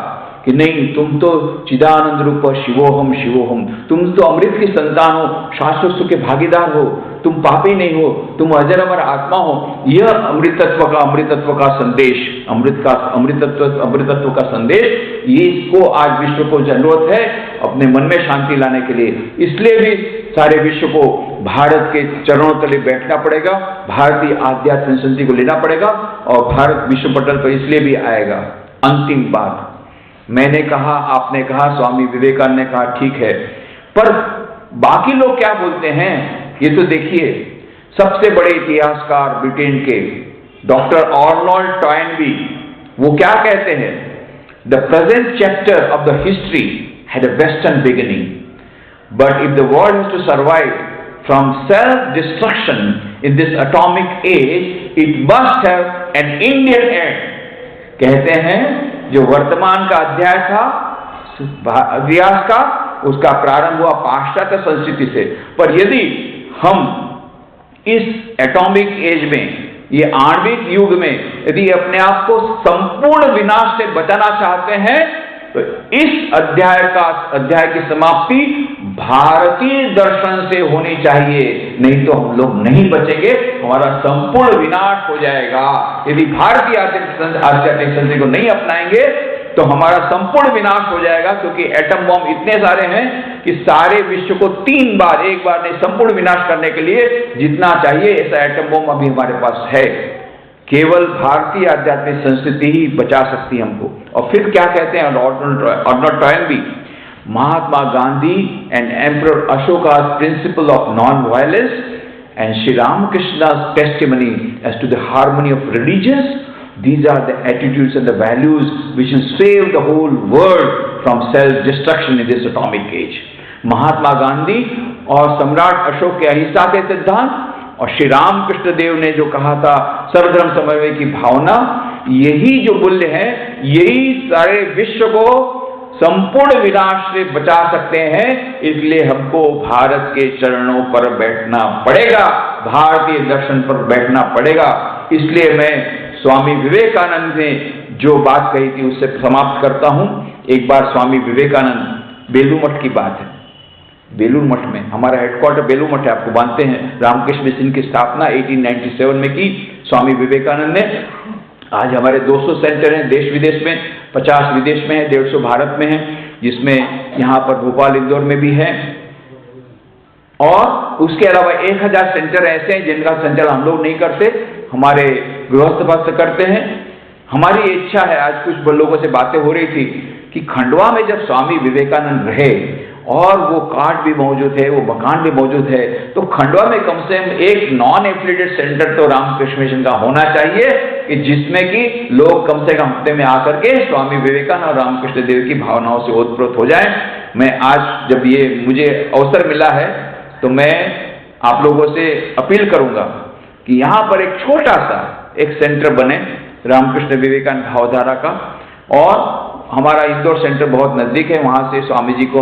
कि नहीं, तुम तो चिदानंद रूप शिवोहम शिवोहम, तुम तो अमृत की संतान हो, शाश्वत सुख के भागीदार हो, तुम पापी नहीं हो, तुम अजर अमर आत्मा हो। यह अमृतत्व का संदेश, अमृतत्व का संदेश, ये इसको आज विश्व को जरूरत है अपने मन में शांति लाने के लिए। इसलिए भी सारे विश्व को भारत के चरणों तले बैठना पड़ेगा, भारतीय आध्यात्मिक संस्कृति को लेना पड़ेगा, और भारत विश्व पटल पर इसलिए भी आएगा। अंतिम बात, मैंने कहा, आपने कहा, स्वामी विवेकानंद ने कहा, ठीक है, पर बाकी लोग क्या बोलते हैं ये तो देखिए। सबसे बड़े इतिहासकार ब्रिटेन के डॉक्टर आर्नोल्ड टॉयनबी, वो क्या कहते हैं? The present chapter of the history had a western beginning, but if the world has to survive from self destruction in this atomic age, it must have an Indian end. कहते हैं जो वर्तमान का अध्याय था इतिहास का, उसका प्रारंभ हुआ पाश्चात्य संस्कृति से, पर यदि हम इस एटॉमिक एज में, ये आणविक युग में, यदि अपने आप को संपूर्ण विनाश से बचाना चाहते हैं, तो इस अध्याय की समाप्ति भारतीय दर्शन से होनी चाहिए, नहीं तो हम लोग नहीं बचेंगे, हमारा संपूर्ण विनाश हो जाएगा। यदि भारतीय आध्यात्मिक संस्कृति को नहीं अपनाएंगे तो हमारा संपूर्ण विनाश हो जाएगा, क्योंकि एटम बम इतने सारे हैं कि सारे विश्व को 3 बार, एक बार नहीं, संपूर्ण विनाश करने के लिए जितना चाहिए ऐसा एटम बम अभी हमारे पास है। केवल भारतीय आध्यात्मिक संस्कृति ही बचा सकती है हमको। और फिर क्या कहते हैं Arnold Toynbee, Mahatma Gandhi and emperor अशोका's principle of non-violence and Sri Ramakrishna's testimony as to the harmony of religions, these are the attitudes and the values which will save the whole world from self-destruction in this atomic age. Mahatma Gandhi और सम्राट अशोक के अहिंसा के सिद्धांत, और श्री रामकृष्ण देव ने जो कहा था सर्वधर्म समन्वय की भावना, यही जो मूल्य है, यही सारे विश्व को संपूर्ण विनाश से बचा सकते हैं। इसलिए हमको भारत के चरणों पर बैठना पड़ेगा, भारतीय दर्शन पर बैठना पड़ेगा। इसलिए मैं स्वामी विवेकानंद ने जो बात कही थी उससे समाप्त करता हूं। एक बार स्वामी विवेकानंद, बेलूर मठ की बात है, बेलूर मठ में, हमारा हेडक्वार्टर बेलूर मठ है, आपको मानते हैं। रामकृष्ण मिशन की स्थापना 1897 में की स्वामी विवेकानंद ने। आज हमारे 200 सेंटर हैं देश विदेश में, 50 विदेश में है, 150 भारत में है, जिसमें यहाँ पर भोपाल, इंदौर में भी है। और उसके अलावा 1000 सेंटर ऐसे हैं जिनका संचालन हम लोग नहीं करते, हमारे गृहस्थ भक्त करते हैं। हमारी इच्छा है, आज कुछ लोगों से बातें हो रही थी कि खंडवा में जब स्वामी विवेकानंद रहे और वो कार्ड भी मौजूद है, वो मकान भी मौजूद है, तो खंडवा में कम से कम एक नॉन एफिलिएटेड सेंटर तो रामकृष्ण मिशन का होना चाहिए कि जिसमें कि लोग कम से कम हफ्ते में आकर के स्वामी विवेकानंद और रामकृष्ण देव की भावनाओं से ओतप्रोत हो जाए। मैं आज जब ये मुझे अवसर मिला है तो मैं आप लोगों से अपील करूंगा कि यहाँ पर एक छोटा सा एक सेंटर बने रामकृष्ण विवेकानंद भावधारा का, और हमारा इंदौर सेंटर बहुत नजदीक है, वहां से स्वामी जी को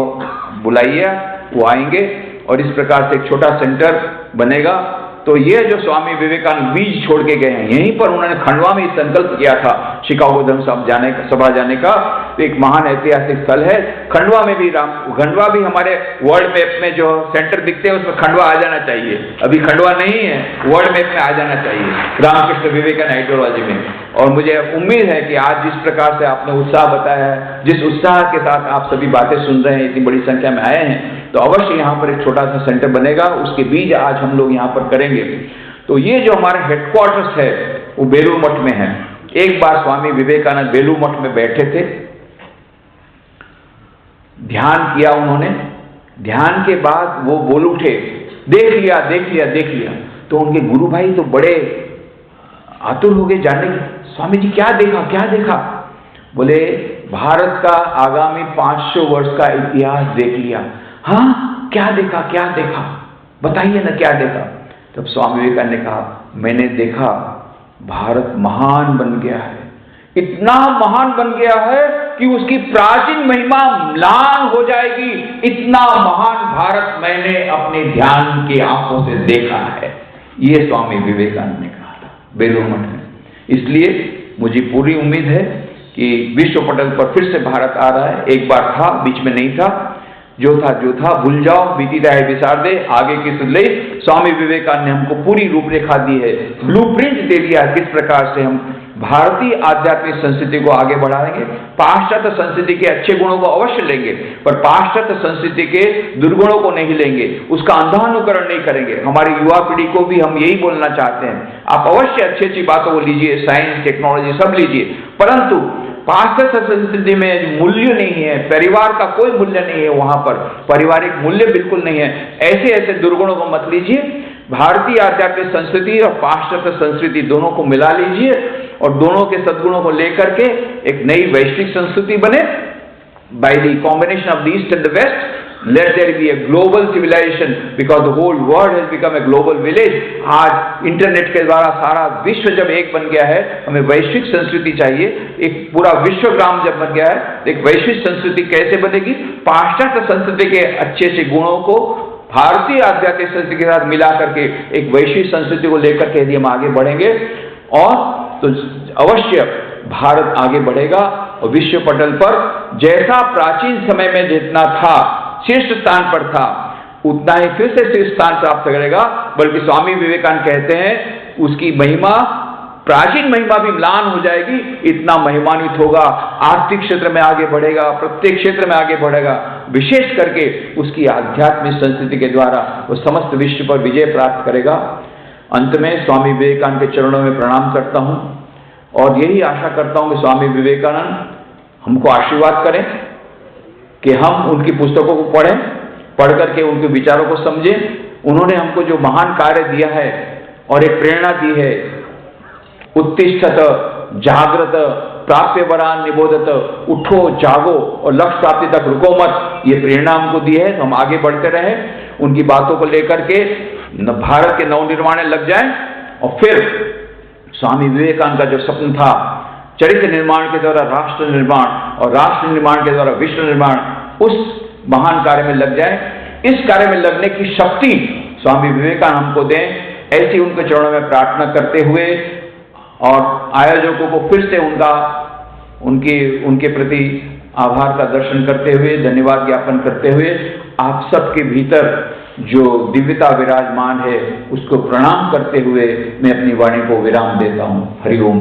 बुलाइए, वो आएंगे और इस प्रकार से एक छोटा सेंटर बनेगा। तो ये जो स्वामी विवेकानंद बीज छोड़ के गए हैं, यहीं पर उन्होंने खंडवा में संकल्प किया था शिकागो धर्म सभा जाने का, तो एक महान ऐतिहासिक स्थल है। खंडवा में भी खंडवा भी हमारे वर्ल्ड मैप में जो सेंटर दिखते हैं उसमें खंडवा आ जाना चाहिए। अभी खंडवा नहीं है, वर्ल्ड मैप में आ जाना चाहिए रामकृष्ण विवेकानंद आइडियोलॉजी में। और मुझे उम्मीद है कि आज जिस प्रकार से आपने उत्साह बताया है, जिस उत्साह के साथ आप सभी बातें सुन रहे हैं, इतनी बड़ी संख्या में आए हैं, तो अवश्य यहाँ पर एक छोटा सा सेंटर बनेगा, उसके बीज आज हम लोग यहाँ पर करेंगे। तो ये जो हमारा हेडक्वार्टर्स है वो बेलूर मठ में है। एक बार स्वामी विवेकानंद बेलूर मठ में बैठे थे, ध्यान किया उन्होंने, ध्यान के बाद वो बोल उठे, देख लिया देख लिया देख लिया। तो उनके गुरु भाई तो बड़े आतुर हो गए जानने की, स्वामी जी क्या देखा क्या देखा? बोले भारत का आगामी 500 वर्ष का इतिहास देख लिया। हाँ क्या देखा क्या देखा, बताइए ना क्या देखा? तब स्वामी विवेकानंद ने कहा, मैंने देखा भारत महान बन गया है, इतना महान बन गया है कि उसकी प्राचीन महिमा म्लान हो जाएगी, इतना महान भारत मैंने अपने ध्यान की आंखों से देखा है। ये स्वामी विवेकानंद ने कहा था बेलूर मठ में। इसलिए मुझे पूरी उम्मीद है कि विश्व पटल पर फिर से भारत आ रहा है। एक बार था, बीच में नहीं था, जो था भूल जाओ, बीती राह बिसार दे, आगे की सुध ले। स्वामी विवेकानंद ने हमको पूरी रूपरेखा दी है, ब्लूप्रिंट दे दिया किस प्रकार से हम भारतीय आध्यात्मिक संस्कृति को आगे बढ़ाएंगे। पाश्चात्य संस्कृति के अच्छे गुणों को अवश्य लेंगे, पर पाश्चात्य संस्कृति के दुर्गुणों को नहीं लेंगे, उसका अंधानुकरण नहीं करेंगे। हमारी युवा पीढ़ी को भी हम यही बोलना चाहते हैं, आप अवश्य अच्छी अच्छी बातों को लीजिए, साइंस टेक्नोलॉजी सब लीजिए, परंतु पाश्चात्य संस्कृति में मूल्य नहीं है, परिवार का कोई मूल्य नहीं है, वहां पर पारिवारिक मूल्य बिल्कुल नहीं है। ऐसे ऐसे दुर्गुणों को मत लीजिए, भारतीय आध्यात्मिक संस्कृति और पाश्चात्य संस्कृति दोनों को मिला लीजिए और दोनों के सद्गुणों को लेकर के एक नई वैश्विक संस्कृति बने। By the combination of the east and the west, let there be a global civilization, because the whole world has become a global village। आज इंटरनेट के द्वारा सारा विश्व जब एक बन गया है, हमें वैश्विक संस्कृति चाहिए। एक पूरा विश्वग्राम जब बन गया है, एक वैश्विक संस्कृति कैसे बनेगी? पाश्चात्य संस्कृति के अच्छे अच्छे गुणों को भारतीय आध्यात्मिक संस्कृति के साथ मिला करके एक वैश्विक संस्कृति को लेकर के यदि हम आगे बढ़ेंगे, और तो अवश्य भारत आगे बढ़ेगा और विश्व पटल पर जैसा प्राचीन समय में जितना था, शीर्ष स्थान पर था, उतना ही फिर से शीर्ष स्थान प्राप्त करेगा। बल्कि स्वामी विवेकानंद कहते हैं उसकी महिमा, प्राचीन महिमा भी म्लान हो जाएगी, इतना महिमान्वित होगा, आर्थिक क्षेत्र में आगे बढ़ेगा, प्रत्येक क्षेत्र में आगे बढ़ेगा, विशेष करके उसकी आध्यात्मिक संस्कृति के द्वारा वो समस्त विश्व पर विजय प्राप्त करेगा। अंत में स्वामी विवेकानंद के चरणों में प्रणाम करता हूं और यही आशा करता हूं कि स्वामी विवेकानंद हमको आशीर्वाद करें कि हम उनकी पुस्तकों को पढ़ें, पढ़ करके उनके विचारों को समझें। उन्होंने हमको जो महान कार्य दिया है और एक प्रेरणा दी है, उत्तिष्ठत जागृत प्राप्य वरान निबोधत, उठो जागो और लक्ष्य प्राप्ति तक रुको मत, ये प्रेरणा हमको दी है। तो हम आगे बढ़ते रहें, उनकी बातों को लेकर के भारत के नवनिर्माण लग जाएं और फिर स्वामी विवेकानंद का जो सपना था, चरित्र निर्माण के द्वारा राष्ट्र निर्माण और राष्ट्र निर्माण के द्वारा विश्व निर्माण, उस महान कार्य में लग जाए। इस कार्य में लगने की शक्ति स्वामी विवेकानंद हमको दें, ऐसी उनके चरणों में प्रार्थना करते हुए और आयोजकों को फिर से उनके प्रति आभार का दर्शन करते हुए, धन्यवाद ज्ञापन करते हुए, आप सबके भीतर जो दिव्यता विराजमान है उसको प्रणाम करते हुए मैं अपनी वाणी को विराम देता हूं। हरि ओम।